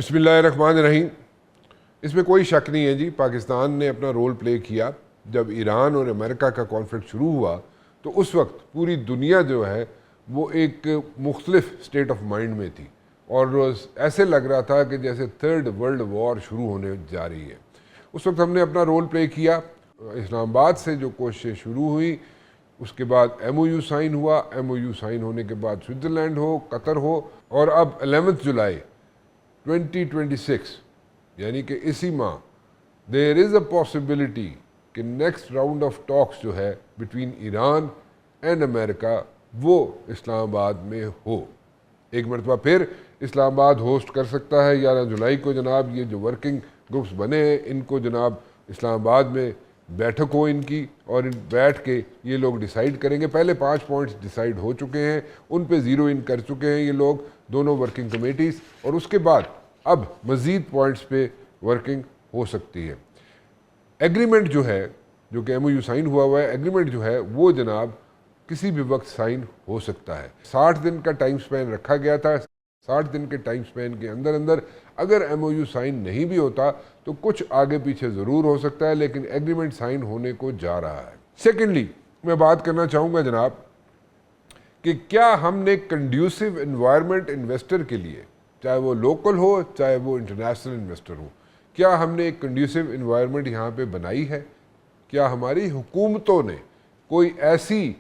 बिस्मिल्लाहिर्रहमानिर्रहीम। इसमें कोई शक नहीं है जी, पाकिस्तान ने अपना रोल प्ले किया। जब ईरान और अमेरिका का कॉन्फ्लिक्ट शुरू हुआ तो उस वक्त पूरी दुनिया जो है वो एक मुख्तलिफ स्टेट ऑफ माइंड में थी और ऐसे लग रहा था कि जैसे थर्ड वर्ल्ड वॉर शुरू होने जा रही है। उस वक्त हमने अपना रोल प्ले किया। इस्लामाबाद से जो कोशिशें शुरू हुई, उसके बाद MOU साइन हुआ। MOU साइन होने के बाद स्विट्ज़रलैंड हो, कतर हो, और अब 11 जुलाई 2026 यानी कि इसी माह देयर इज़ अ पॉसिबिलिटी कि नेक्स्ट राउंड ऑफ टॉक्स जो है बिटवीन ईरान एंड अमेरिका वो इस्लामाबाद में हो। एक मरतबा फिर इस्लामाबाद होस्ट कर सकता है 11 जुलाई को। जनाब ये जो वर्किंग ग्रुप्स बने हैं इनको जनाब इस्लामाबाद में बैठक हो इनकी, और इन बैठ के ये लोग डिसाइड करेंगे। पहले 5 पॉइंट्स डिसाइड हो चुके हैं, उन पे ज़ीरो इन कर चुके हैं ये लोग, दोनों वर्किंग कमेटीज़, और उसके बाद अब मज़ीद पॉइंट्स पे वर्किंग हो सकती है। एग्रीमेंट जो है, जो कि MOU साइन हुआ है, एग्रीमेंट जो है वो जनाब किसी भी वक्त साइन हो सकता है। 60 दिन का टाइम स्पेन रखा गया था। 60 दिन के टाइम स्पेन के अंदर अंदर अगर MOU साइन नहीं भी होता तो कुछ आगे पीछे ज़रूर हो सकता है, लेकिन एग्रीमेंट साइन होने को जा रहा है। सेकेंडली, मैं बात करना चाहूँगा जनाब कि क्या हमने कंड्यूसिव एनवायरनमेंट इन्वेस्टर के लिए, चाहे वो लोकल हो चाहे वो इंटरनेशनल इन्वेस्टर हो, क्या हमने एक कंड्यूसिव एनवायरनमेंट यहाँ पे बनाई है? क्या हमारी हुकूमतों ने कोई ऐसी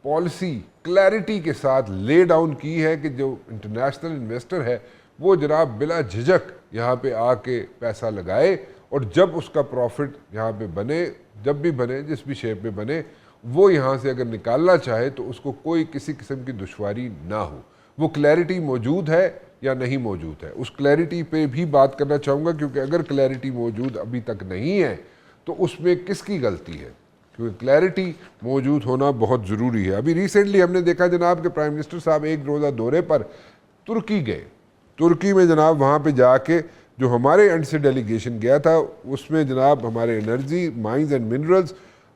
पॉलिसी क्लैरिटी के साथ ले डाउन की है कि जो इंटरनेशनल इन्वेस्टर है वो जनाब बिला झिझक यहाँ पे आके पैसा लगाए, और जब उसका प्रॉफिट यहाँ पे बने, जब भी बने, जिस भी शेप में बने, वो यहाँ से अगर निकालना चाहे तो उसको कोई किसी किस्म की दुश्वारी ना हो। वो क्लैरिटी मौजूद है या नहीं मौजूद है, उस क्लैरिटी पे भी बात करना चाहूँगा, क्योंकि अगर क्लैरिटी मौजूद अभी तक नहीं है तो उसमें किसकी गलती है, क्योंकि क्लैरिटी मौजूद होना बहुत ज़रूरी है। अभी रिसेंटली हमने देखा जनाब कि प्राइम मिनिस्टर साहब एक रोज़ा दौरे पर तुर्की गए। तुर्की में जनाब वहाँ पे जाके जो हमारे एंड से डेलीगेशन गया था उसमें जनाब हमारे energy, mines and minerals,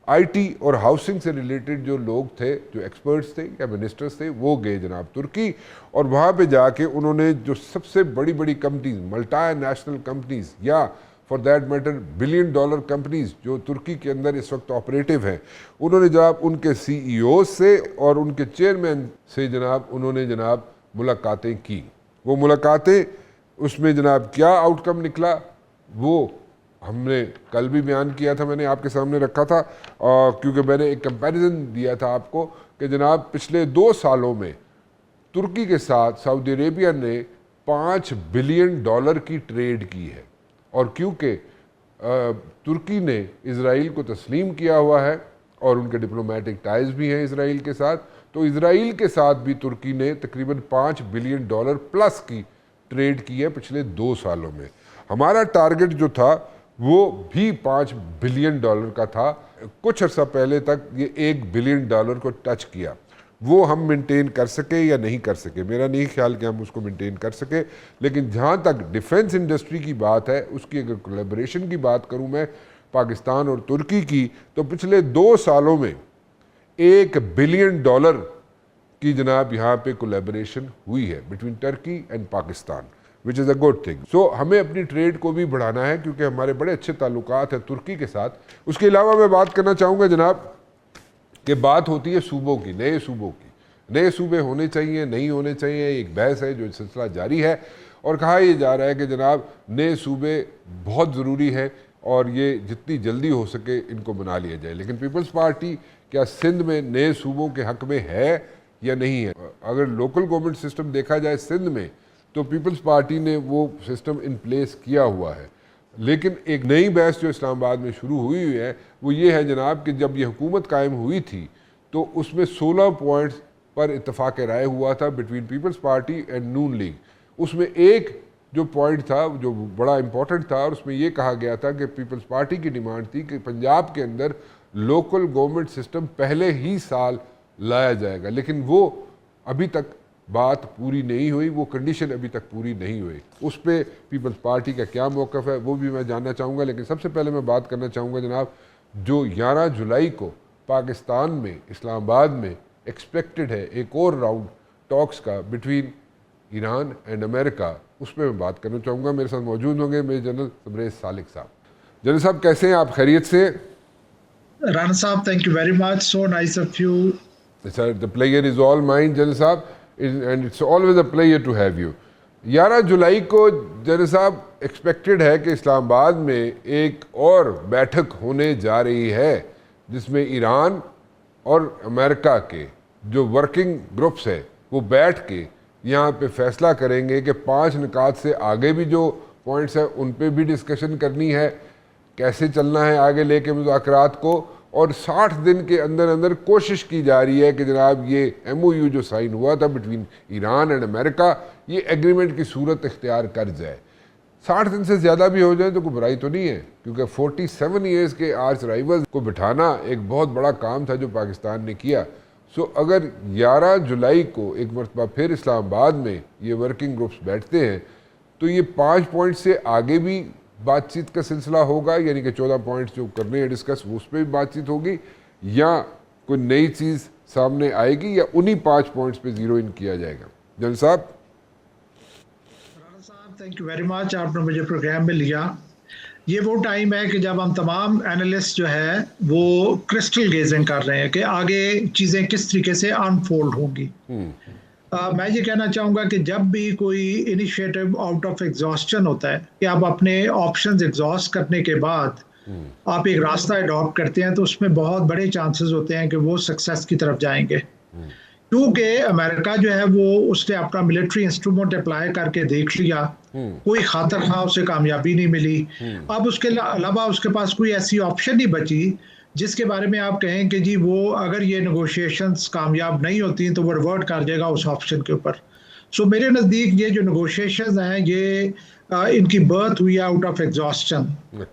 IT और हाउसिंग से रिलेटेड जो लोग थे, जो एक्सपर्ट्स थे या मिनिस्टर्स थे, वो गए जनाब तुर्की, और वहाँ पे जाके उन्होंने जो सबसे बड़ी बड़ी कंपनीज, मल्टी नेशनल कंपनीज या for that matter $1 billion companies जो तुर्की के अंदर इस वक्त ऑपरेटिव हैं, उन्होंने जनाब उनके CEO से और उनके चेयरमैन से जनाब उन्होंने जनाब मुलाकातें की। वो मुलाकातें, उसमें जनाब क्या आउटकम निकला वो हमने कल भी बयान किया था, मैंने आपके सामने रखा था, क्योंकि मैंने एक कंपैरिजन दिया था आपको कि जनाब पिछले 2 सालों में तुर्की के साथ सऊदी अरेबिया ने $5 बिलियन की ट्रेड की है, और क्योंकि तुर्की ने इज़राइल को तस्लीम किया हुआ है और उनके डिप्लोमेटिक टाइज भी हैं इज़राइल के साथ, तो इज़राइल के साथ भी तुर्की ने तकरीबन $5 बिलियन प्लस की ट्रेड की है पिछले 2 सालों में। हमारा टारगेट जो था वो भी $5 बिलियन का था। कुछ अर्सा पहले तक ये $1 बिलियन को टच किया। वो हम मेंटेन कर सके या नहीं कर सके, मेरा नहीं ख्याल कि हम उसको मेंटेन कर सके, लेकिन जहाँ तक डिफेंस इंडस्ट्री की बात है, उसकी अगर कोलैबोरेशन की बात करूँ मैं पाकिस्तान और तुर्की की, तो पिछले 2 सालों में $1 बिलियन की जनाब यहाँ पे कोलैबोरेशन हुई है between Turkey and Pakistan, which is a good thing. So हमें अपनी ट्रेड को भी बढ़ाना है क्योंकि हमारे बड़े अच्छे ताल्लुकात हैं तुर्की के साथ। उसके अलावा मैं बात करना चाहूँगा जनाब कि बात होती है सूबों की, नए सूबों की। नए सूबे होने चाहिए, नहीं होने चाहिए, एक बहस है जो सिलसिला जारी है, और कहा यह जा रहा है कि जनाब नए सूबे बहुत ज़रूरी है और ये जितनी जल्दी हो सके इनको बना लिया जाए। लेकिन पीपल्स पार्टी क्या सिंध में नए सूबों के हक़ में है या नहीं है? अगर लोकल गवर्नमेंट सिस्टम देखा जाए सिंध में, तो पीपल्स पार्टी ने वो सिस्टम इन प्लेस किया हुआ है। लेकिन एक नई बहस जो इस्लामाबाद में शुरू हुई है वो ये है जनाब कि जब ये हुकूमत कायम हुई थी तो उसमें 16 पॉइंट्स पर इत्तफाक राय हुआ था बिटवीन पीपल्स पार्टी एंड नून लीग। उसमें एक जो पॉइंट था जो बड़ा इंपॉर्टेंट था, और उसमें ये कहा गया था कि पीपल्स पार्टी की डिमांड थी कि पंजाब के अंदर लोकल गवर्नमेंट सिस्टम पहले ही साल लाया जाएगा। लेकिन वो अभी तक बात पूरी नहीं हुई, वो कंडीशन अभी तक पूरी नहीं हुई। उस पर पीपल्स पार्टी का क्या मौक़िफ़ है वो भी मैं जानना चाहूँगा। लेकिन सबसे पहले मैं बात करना चाहूँगा जनाब, जो 11 जुलाई को पाकिस्तान में इस्लामाबाद में एक्सपेक्टेड है एक और राउंड टॉक्स का बिटवीन ईरान एंड अमेरिका, उस पर मैं बात करना चाहूँगा। मेरे साथ मौजूद होंगे मेजर जनरल तबरेज़ सालिक साहब। जनरल साहब कैसे हैं आप, खैरियत से? Rana Saab, thank you very much. So nice of you. Sir, the pleasure is all mine, general साहब, and it's always a pleasure to have you. 11 जुलाई को जनरल साहब एक्सपेक्टेड है कि इस्लामाबाद में एक और बैठक होने जा रही है जिसमें ईरान और अमेरिका के जो वर्किंग ग्रुप्स है वो बैठ के यहाँ पे फैसला करेंगे कि 5 निकात से आगे भी जो पॉइंट्स हैं उन पे भी डिस्कशन करनी है, कैसे चलना है आगे लेके मुज़ाकरात को, और 60 दिन के अंदर अंदर कोशिश की जा रही है कि जनाब ये MOU जो साइन हुआ था बिटवीन ईरान एंड अमेरिका, ये एग्रीमेंट की सूरत इख्तियार कर जाए। 60 दिन से ज़्यादा भी हो जाए तो कोई बुराई तो नहीं है, क्योंकि 47 ईयर्स के आर्च राइवल्स को बिठाना एक बहुत बड़ा काम था जो पाकिस्तान ने किया। सो अगर 11 जुलाई को एक मरतबा फिर इस्लामाबाद में ये वर्किंग ग्रुप्स बैठते हैं तो ये 5 पॉइंट से आगे भी बातचीत का सिलसिला होगा, यानी कि 14 पॉइंट्स जो करने हैं डिस्कस उस पर भी बातचीत होगी, या कोई नई चीज़ सामने आएगी, या उन्हीं 5 पॉइंट्स पे ज़ीरो इन किया जाएगा? जनरल साहब। थैंक यू वेरी मच, आपने मुझे प्रोग्राम में लिया। ये वो टाइम है कि जब हम तमाम एनालिस्ट जो है वो क्रिस्टल गेजिंग कर रहे हैं कि आगे चीज़ें किस तरीके से अनफोल्ड होंगी। मैं ये कहना चाहूँगा कि जब भी कोई इनिशिएटिव आउट ऑफ एग्जॉस्शन होता है कि आप अपने ऑप्शंस एग्जॉस्ट करने के बाद आप एक रास्ता अडॉप्ट करते हैं तो उसमें बहुत बड़े चांसेस होते हैं कि वो सक्सेस की तरफ जाएंगे, क्योंकि अमेरिका जो है वो उसने अपना मिलिट्री इंस्ट्रूमेंट अप्लाई करके देख लिया, कोई खातर खा उसे कामयाबी नहीं मिली। अब उसके अलावा उसके पास कोई ऐसी ऑप्शन नहीं बची जिसके बारे में आप कहें कि जी वो अगर ये नेगोशिएशंस कामयाब नहीं होती तो वो रिवर्ट कर जाएगा उस ऑप्शन के ऊपर। सो मेरे नज़दीक ये जो नेगोशिएशंस हैं ये इनकी बर्थ हुई है आउट ऑफ एग्जॉस्शन।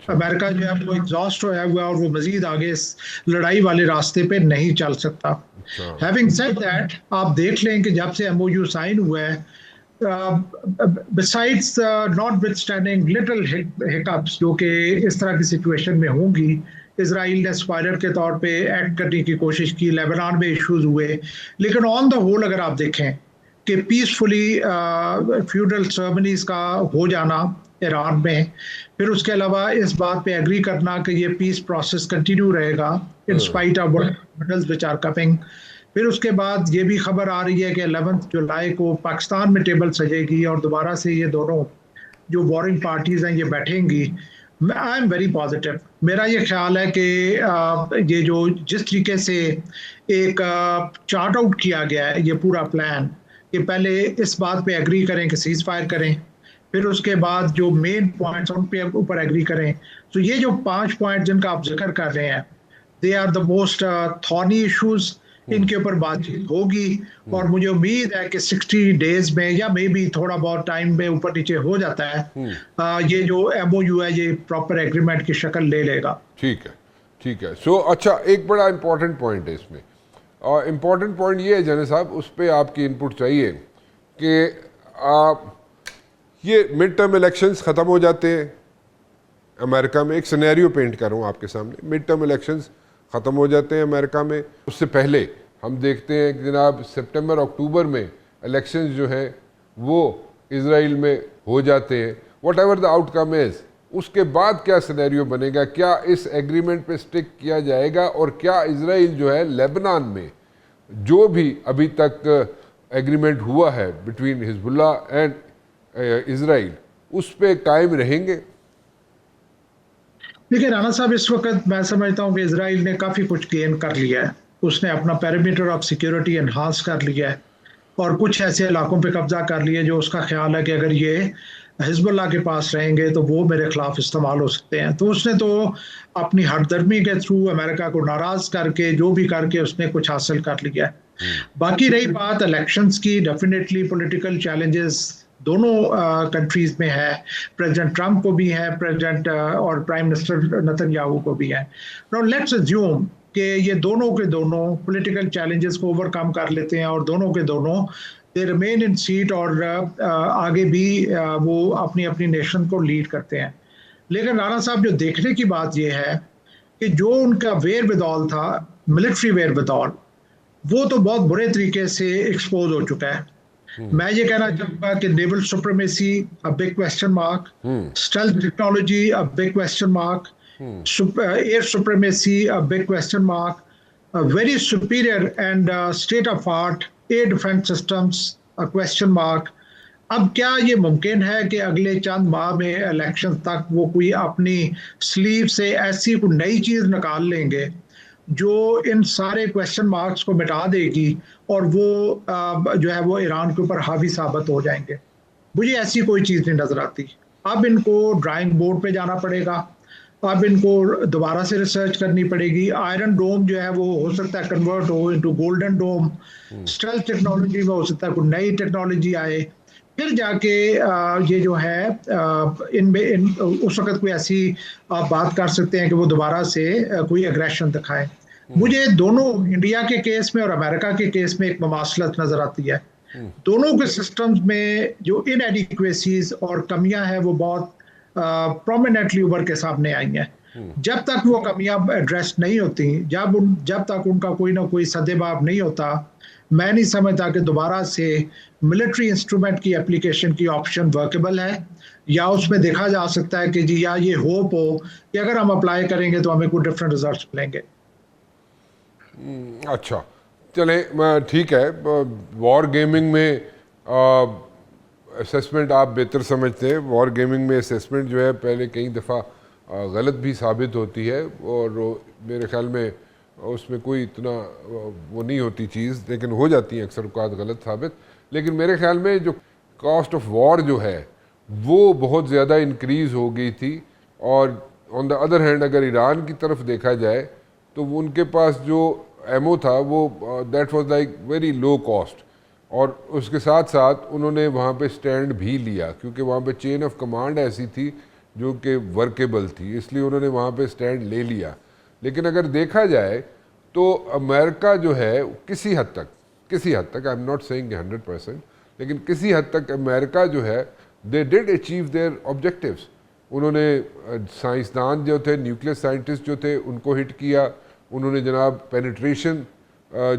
अमेरिका जो है वो एग्जॉस्ट होया हुआ और वो मजीद आगे इस लड़ाई वाले रास्ते पे नहीं चल सकता। हैविंग सेड दैट, आप देख लें कि जब से MOU साइन हुआ है, besides notwithstanding little hiccups जो कि इस तरह की सिचुएशन में होंगी, इसराइल ने स्पायरर के तौर पे एक्ट करने की कोशिश की, लेबनान में इश्यूज हुए, लेकिन ऑन द होल अगर आप देखें कि पीसफुली फ्यूडल सर्मनीज का हो जाना ईरान में, फिर उसके अलावा इस बात पे एग्री करना कि ये पीस प्रोसेस कंटिन्यू रहेगा in spite of medals which are coming, फिर उसके बाद ये भी खबर आ रही है कि 11 जुलाई को पाकिस्तान में टेबल सजेगी और दोबारा से ये दोनों जो वॉरिंग पार्टीज हैं ये बैठेंगी। I am very positive. मेरा ये ख्याल है कि ये जो जिस तरीके से एक चार्ट आउट किया गया है ये पूरा प्लान, कि पहले इस बात पे एग्री करें कि सीज फायर करें, फिर उसके बाद जो मेन पॉइंट्स उन पे ऊपर एग्री करें। तो ये जो 5 पॉइंट जिनका आप जिक्र कर रहे हैं, they are the most thorny issues, इनके ऊपर बातचीत होगी और मुझे उम्मीद है कि 60 डेज में या मे बी थोड़ा बहुत टाइम में ऊपर नीचे हो जाता है, ये जो MOU है ये प्रॉपर एग्रीमेंट की शक्ल ले लेगा। ठीक है, ठीक है। सो अच्छा, एक बड़ा इंपॉर्टेंट पॉइंट है इसमें, और इम्पॉर्टेंट पॉइंट ये है जनरल साहब, उस पर आपकी इनपुट चाहिए कि ये मिड टर्म इलेक्शंस ख़त्म हो जाते हैं अमेरिका में। एक सिनेरियो पेंट कर रहा हूँ आपके सामने, मिड टर्म इलेक्शंस ख़त्म हो जाते हैं अमेरिका में। उससे पहले हम देखते हैं कि जनाब सितंबर अक्टूबर में इलेक्शंस जो हैं वो इजराइल में हो जाते हैं। What ever the outcome is, उसके बाद क्या सिनेरियो बनेगा? क्या इस एग्रीमेंट पे स्टिक किया जाएगा, और क्या इजराइल जो है लेबनान में जो भी अभी तक एग्रीमेंट हुआ है बिटवीन हिजबुल्ला एंड इजराइल उस पर कायम रहेंगे? देखिए राना साहब, इस वक्त मैं समझता हूँ कि इजराइल ने काफ़ी कुछ गेन कर लिया है। उसने अपना पेरीमीटर ऑफ सिक्योरिटी एनहांस कर लिया है और कुछ ऐसे इलाकों पे कब्जा कर लिया जो उसका ख्याल है कि अगर ये हिजबुल्ला के पास रहेंगे तो वो मेरे खिलाफ इस्तेमाल हो सकते हैं। तो उसने तो अपनी हटदर्मी के थ्रू अमेरिका को नाराज करके जो भी करके उसने कुछ हासिल कर लिया है। बाकी रही बात इलेक्शंस की, डेफिनेटली पॉलिटिकल चैलेंजेस दोनों कंट्रीज में है। प्रेसिडेंट ट्रंप को भी है, प्रेसिडेंट और प्राइम मिनिस्टर नेतन्याहू को भी है। नाउ लेट्स अज्यूम कि ये दोनों के दोनों पॉलिटिकल चैलेंजेस को ओवरकम कर लेते हैं और दोनों के दोनों दे रिमेन इन सीट और आगे भी वो अपनी अपनी नेशन को लीड करते हैं। लेकिन राणा साहब, जो देखने की बात ये है कि जो उनका वेयर विदॉल था, मिलिट्री वेयर विदॉल, वो तो बहुत बुरे तरीके से एक्सपोज हो चुका है। मैं ये कहना चाहूंगा कि naval supremacy a big question mark, stealth technology a big question mark, air supremacy a big question mark, very superior and state of art air defense systems a question mark. अब क्या ये मुमकिन है कि अगले चंद माह में इलेक्शन तक वो कोई अपनी स्लीव से ऐसी कोई नई चीज निकाल लेंगे जो इन सारे क्वेश्चन मार्क्स को मिटा देगी और वो जो है वो ईरान के ऊपर हावी साबित हो जाएंगे? मुझे ऐसी कोई चीज नहीं नजर आती। अब इनको ड्राइंग बोर्ड पे जाना पड़ेगा, अब इनको दोबारा से रिसर्च करनी पड़ेगी। आयरन डोम जो है वो हो सकता है कन्वर्ट हो इनटू गोल्डन डोम, स्टेल्थ टेक्नोलॉजी में हो सकता है कोई नई टेक्नोलॉजी आए, फिर जाके ये जो है उस वक्त कोई ऐसी आप बात कर सकते हैं कि वो दोबारा से कोई एग्रेशन दिखाए। मुझे दोनों इंडिया के केस में और अमेरिका के केस में एक ममासलत नजर आती है। दोनों के सिस्टम्स में जो इनएडिक्वेसीज और कमियां हैं वो बहुत प्रोमिनेंटली उभर के सामने आई हैं। जब तक वो कमियां एड्रेस नहीं होती, जब तक उनका कोई ना कोई सदेबाब नहीं होता, मैं नहीं समझता कि दोबारा से मिलिट्री इंस्ट्रूमेंट की एप्लीकेशन की ऑप्शन वर्केबल है, या उसमें देखा जा सकता है कि जी या ये होप हो कि अगर हम अप्लाई करेंगे तो हमें कुछ डिफरेंट रिजल्ट्स मिलेंगे। अच्छा चले, ठीक है। वॉर गेमिंग में असेसमेंट आप बेहतर समझते हैं। वॉर गेमिंग में असेसमेंट जो है पहले कई दफ़ा गलत भी साबित होती है, और मेरे ख्याल में उसमें कोई इतना वो नहीं होती चीज़, लेकिन हो जाती है अक्सर औक़ात गलत साबित। लेकिन मेरे ख्याल में जो कॉस्ट ऑफ वॉर जो है वो बहुत ज़्यादा इंक्रीज़ हो गई थी, और ऑन द अदर हैंड अगर ईरान की तरफ देखा जाए तो उनके पास जो एमओ था वो that was like very low cost, और उसके साथ साथ उन्होंने वहाँ पे स्टैंड भी लिया क्योंकि वहाँ पे चेन ऑफ कमांड ऐसी थी जो कि वर्केबल थी, इसलिए उन्होंने वहाँ पे स्टैंड ले लिया। लेकिन अगर देखा जाए तो अमेरिका जो है किसी हद तक आई एम नॉट सेइंग 100%, लेकिन किसी हद तक अमेरिका जो है they did achieve their objectives. उन्होंने साइंसदान जो थे, न्यूक्लियर साइंटिस्ट जो थे, उनको हिट किया। उन्होंने जनाब पेनिट्रेशन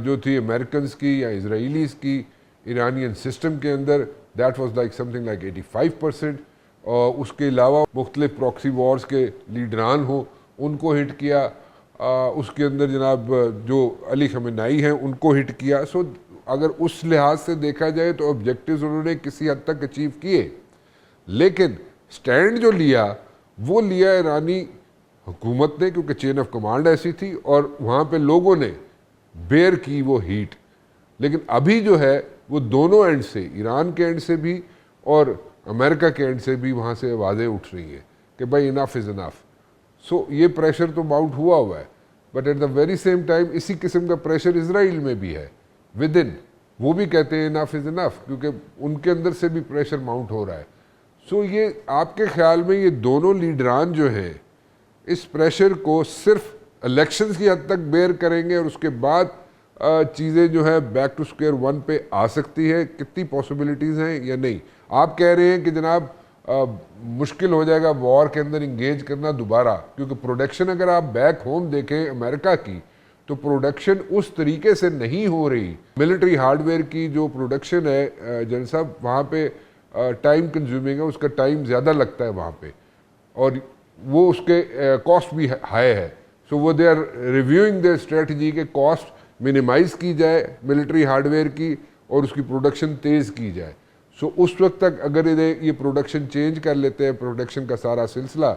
जो थी अमेरिकन की या इसराइलीज़ की ईरानियन सिस्टम के अंदर, that was like something like 85%। और उसके अलावा मुख्तलिफ प्रॉक्सी वॉर्स के लीडरान हो उनको हिट किया। उसके अंदर जनाब जो अली खमेनाई हैं उनको हिट किया। सो अगर उस लिहाज से देखा जाए तो ऑब्जेक्टिव्स उन्होंने किसी हद तक अचीव किए, लेकिन स्टैंड जो लिया वो लिया ईरानी हुकूमत ने, क्योंकि चेन ऑफ कमांड ऐसी थी और वहाँ पे लोगों ने बेयर की वो हीट। लेकिन अभी जो है वो दोनों एंड से, ईरान के एंड से भी और अमेरिका के एंड से भी वहाँ से आवाज़ें उठ रही हैं कि भाई इनफ इज़ इनफ। सो ये प्रेशर तो माउंट हुआ है, but at the very same time इसी किस्म का प्रेशर इसराइल में भी है विद इन। वो भी कहते हैं इनफ इज़ इनफ, क्योंकि उनके अंदर से भी प्रेशर माउंट हो रहा है। सो ये आपके ख्याल में ये दोनों लीडरान जो हैं इस प्रेशर को सिर्फ इलेक्शंस की हद तक बेयर करेंगे और उसके बाद चीज़ें जो है बैक टू स्क्वायर वन पे आ सकती है? कितनी पॉसिबिलिटीज़ हैं या नहीं? आप कह रहे हैं कि जनाब मुश्किल हो जाएगा वॉर के अंदर इंगेज करना दोबारा, क्योंकि प्रोडक्शन अगर आप बैक होम देखें अमेरिका की तो प्रोडक्शन उस तरीके से नहीं हो रही। मिलिट्री हार्डवेयर की जो प्रोडक्शन है जनरल साहब, वहाँ पे टाइम कंज्यूमिंग है, उसका टाइम ज़्यादा लगता है वहाँ पे, और वो उसके कॉस्ट भी हाई है। सो वो they are reviewing their strategy के कॉस्ट मिनिमाइज़ की जाए मिलिट्री हार्डवेयर की और उसकी प्रोडक्शन तेज़ की जाए। सो उस वक्त तक अगर ये प्रोडक्शन चेंज कर लेते हैं, प्रोडक्शन का सारा सिलसिला,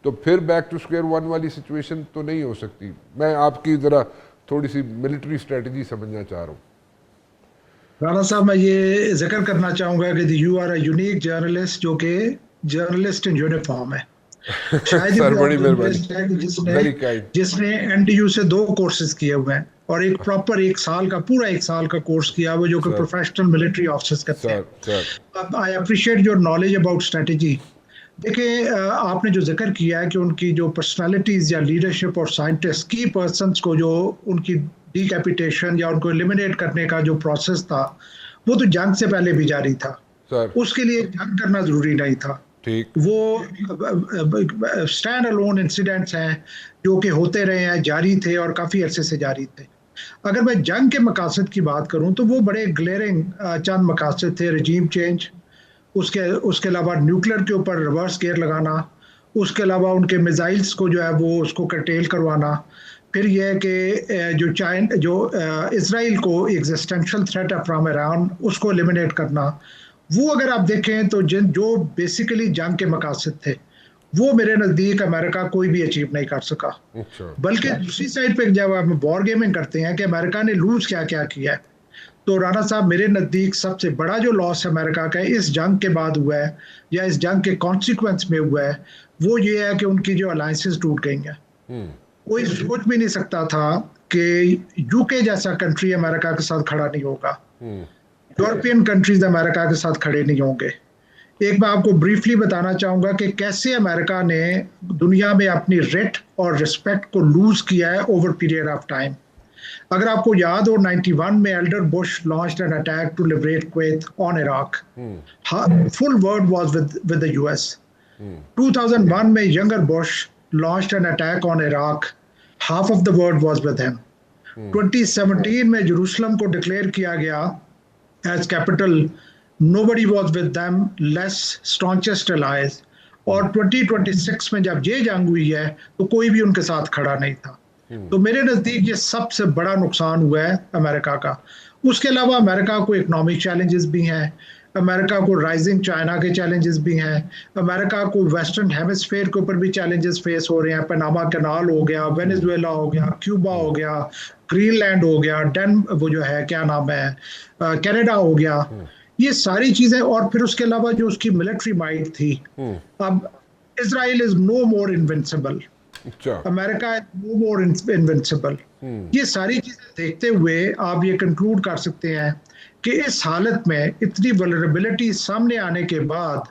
तो फिर बैक टू स्क्वायर वन वाली सिचुएशन तो नहीं हो सकती। मैं आपकी ज़रा थोड़ी सी मिलिट्री स्ट्रेटजी समझना चाह रहा हूँ। राणा साहब, मैं ये जिक्र करना चाहूँगा कि you are a unique journalist जो कि जर्नलिस्ट इन यूनिफॉर्म है। शायद सर बड़ी मेहरबानी। जिसने एनटीयू से 2 कोर्सेज किए हुए हैं और एक प्रॉपर 1 साल का पूरा 1 साल का कोर्स किया हुआ जो कि प्रोफेशनल मिलिट्री ऑफिसर्स करते हैं। I appreciate your knowledge about strategy. देखिए, आपने जो जिक्र किया है कि उनकी जो पर्सनालिटीज या लीडरशिप और साइंटिस्ट की पर्सन्स को जो उनकी डिकैपिटेशन या उनको एलिमिनेट करने का जो प्रोसेस था वो तो जंग से पहले भी जारी था सर। उसके लिए जंग करना जरूरी नहीं था। ठीक, वो स्टैंड अलोन इंसिडेंट्स हैं जो कि होते रहे हैं, जारी थे और काफ़ी अरसे से जारी थे। अगर मैं जंग के मकासद की बात करूं तो वो बड़े ग्लेरिंग चंद मकासद थे। रजीम चेंज, उसके उसके अलावा न्यूक्लियर के ऊपर रिवर्स गेयर लगाना, उसके अलावा उनके मिसाइल्स को जो है वो उसको कर्टेल करवाना, फिर यह है कि जो इसराइल को एग्जिस्टेंशियल थ्रेट है फ्रॉम ईरान उसको एलिमिनेट करना। वो अगर आप देखें तो जिन जो बेसिकली जंग के मकासद थे वो मेरे नज़दीक अमेरिका कोई भी अचीव नहीं कर सका। अच्छा। बल्कि दूसरी साइड पे जब आप वॉर गेमिंग करते हैं कि अमेरिका ने लूज क्या क्या किया है, तो राणा साहब मेरे नज़दीक सबसे बड़ा जो लॉस अमेरिका का इस जंग के बाद हुआ है या इस जंग के कॉन्सिक्वेंस में हुआ है वो ये है कि उनकी जो अलायंसेस टूट गई हैं। हम्म। कोई सोच भी नहीं सकता था कि यूके जैसा कंट्री अमेरिका के साथ खड़ा नहीं होगा, हम्म। यूरोपियन कंट्रीज अमेरिका के साथ खड़े नहीं होंगे। एक मैं आपको ब्रीफली बताना चाहूंगा कि कैसे अमेरिका ने दुनिया में अपनी रेट और रिस्पेक्ट को लूज किया है ओवर पीरियड ऑफ टाइम। अगर आपको याद हो 91 में elder Bush launched an attack to liberate Kuwait on Iraq, full world was with the US. 2001 में younger Bush launched an attack on Iraq, half of the world was with him. 2017 में Jerusalem को declare किया गया as capital, nobody was with them, less staunchest allies। और 2026 में जब ये जंग हुई है तो कोई भी उनके साथ खड़ा नहीं था। तो मेरे नज़दीक ये सबसे बड़ा नुकसान हुआ है अमेरिका का। उसके अलावा अमेरिका को इकोनॉमिक चैलेंजेस भी हैं, अमेरिका को राइजिंग चाइना के चैलेंजेस भी हैं, अमेरिका को वेस्टर्न हेमिस्फेयर के ऊपर भी चैलेंजेस फेस हो रहे हैं। पनामा कैनाल हो गया, वेनेजुएला हो गया, क्यूबा हो गया, ग्रीनलैंड हो गया, वो जो है क्या नाम है, कनाडा हो गया, ये सारी चीजें। और फिर उसके अलावा जो उसकी मिलिट्री माइट थी, अब Israel is no more invincible, America is no more invincible. ये सारी चीजें देखते हुए आप ये कंक्लूड कर सकते हैं कि इस हालत में इतनी वल्नरेबिलिटी सामने आने के बाद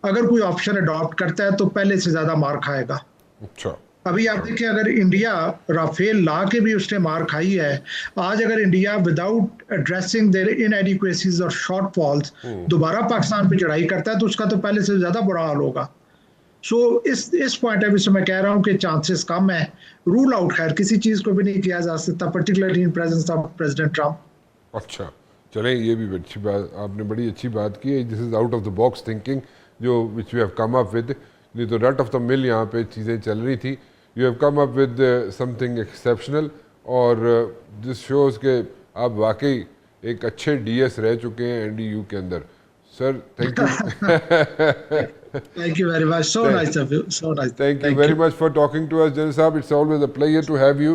अगर कोई ऑप्शन अडॉप्ट करता है तो पहले से ज्यादा मार खाएगा। अच्छा। अभी आप देखिए, अगर इंडिया राफेल ला के भी उसने मार खाई है, आज अगर इंडिया विदाउट एड्रेसिंग देयर इनएडिक्वेसीज और शॉर्टफॉल्स दोबारा पाकिस्तान पे चढ़ाई करता है तो उसका तो पहले से ज्यादा बुरा हाल होगा। सो इस पॉइंट ऑफ व्यू से मैं कह रहा हूं कि चांसेस कम है। रूल आउट खैर किसी चीज को भी नहीं किया जा सकता, particularly in presence of president Trump. अच्छा, चलें, ये भी अच्छी बात, आपने बड़ी अच्छी बात की है। This is out of the box thinking जो which we have come up with. नहीं तो रट ऑफ द मिल यहाँ पे चीज़ें चल रही थी। You have come up with something exceptional, और दिस शोज़ के आप वाकई एक अच्छे डीएस रह चुके हैं एनडीयू के अंदर। Sir thank you. Thank you very much. So nice of you. So nice. Thank you very much for talking to us, general साहब. It's always a pleasure to have you.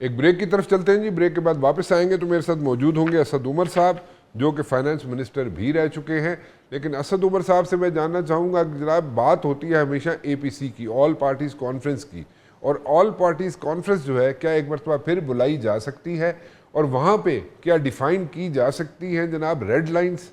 एक break की तरफ चलते हैं जी। Break के बाद वापस आएंगे तो मेरे साथ मौजूद होंगे असद उमर साहब, जो कि फाइनेंस मिनिस्टर भी रह चुके हैं। लेकिन असद उमर साहब से मैं जानना चाहूँगा, जनाब बात होती है हमेशा एपीसी की, ऑल पार्टीज़ कॉन्फ्रेंस की, और ऑल पार्टीज़ कॉन्फ्रेंस जो है क्या एक मरतबा फिर बुलाई जा सकती है, और वहाँ पे क्या डिफ़ाइन की जा सकती हैं जनाब रेड लाइन्स,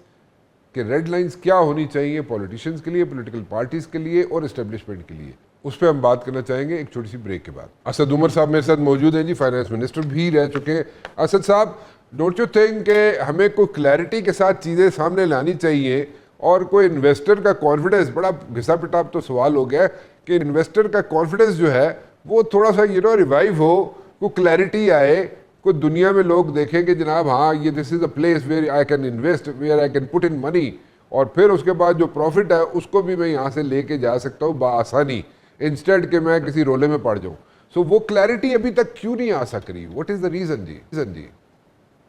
कि रेड लाइंस क्या होनी चाहिए पॉलिटिशियंस के लिए, पॉलिटिकल पार्टीज के लिए और एस्टेब्लिशमेंट के लिए। उस पर हम बात करना चाहेंगे एक छोटी सी ब्रेक के बाद। असद उमर साहब मेरे साथ मौजूद हैं जी, फाइनेंस मिनिस्टर भी रह चुके हैं। असद साहब, डोंट यू थिंक कि हमें कोई क्लैरिटी के साथ चीज़ें सामने लानी चाहिए, और कोई इन्वेस्टर का कॉन्फिडेंस, बड़ा घिसा पिटाप तो सवाल हो गया कि इन्वेस्टर का कॉन्फिडेंस जो है वो थोड़ा सा रिवाइव हो, कोई क्लैरिटी आए, को दुनिया में लोग देखें कि जनाब हाँ ये this is a place where I can invest, where I can put in money, और फिर उसके बाद जो प्रॉफिट है उसको भी मैं यहाँ से लेके जा सकता हूँ बआसानी, इंस्टेड कि मैं किसी रोले में पड़ जाऊँ। सो वो क्लैरिटी अभी तक क्यों नहीं आ सक रही? व्हाट इज़ द रीज़न जी?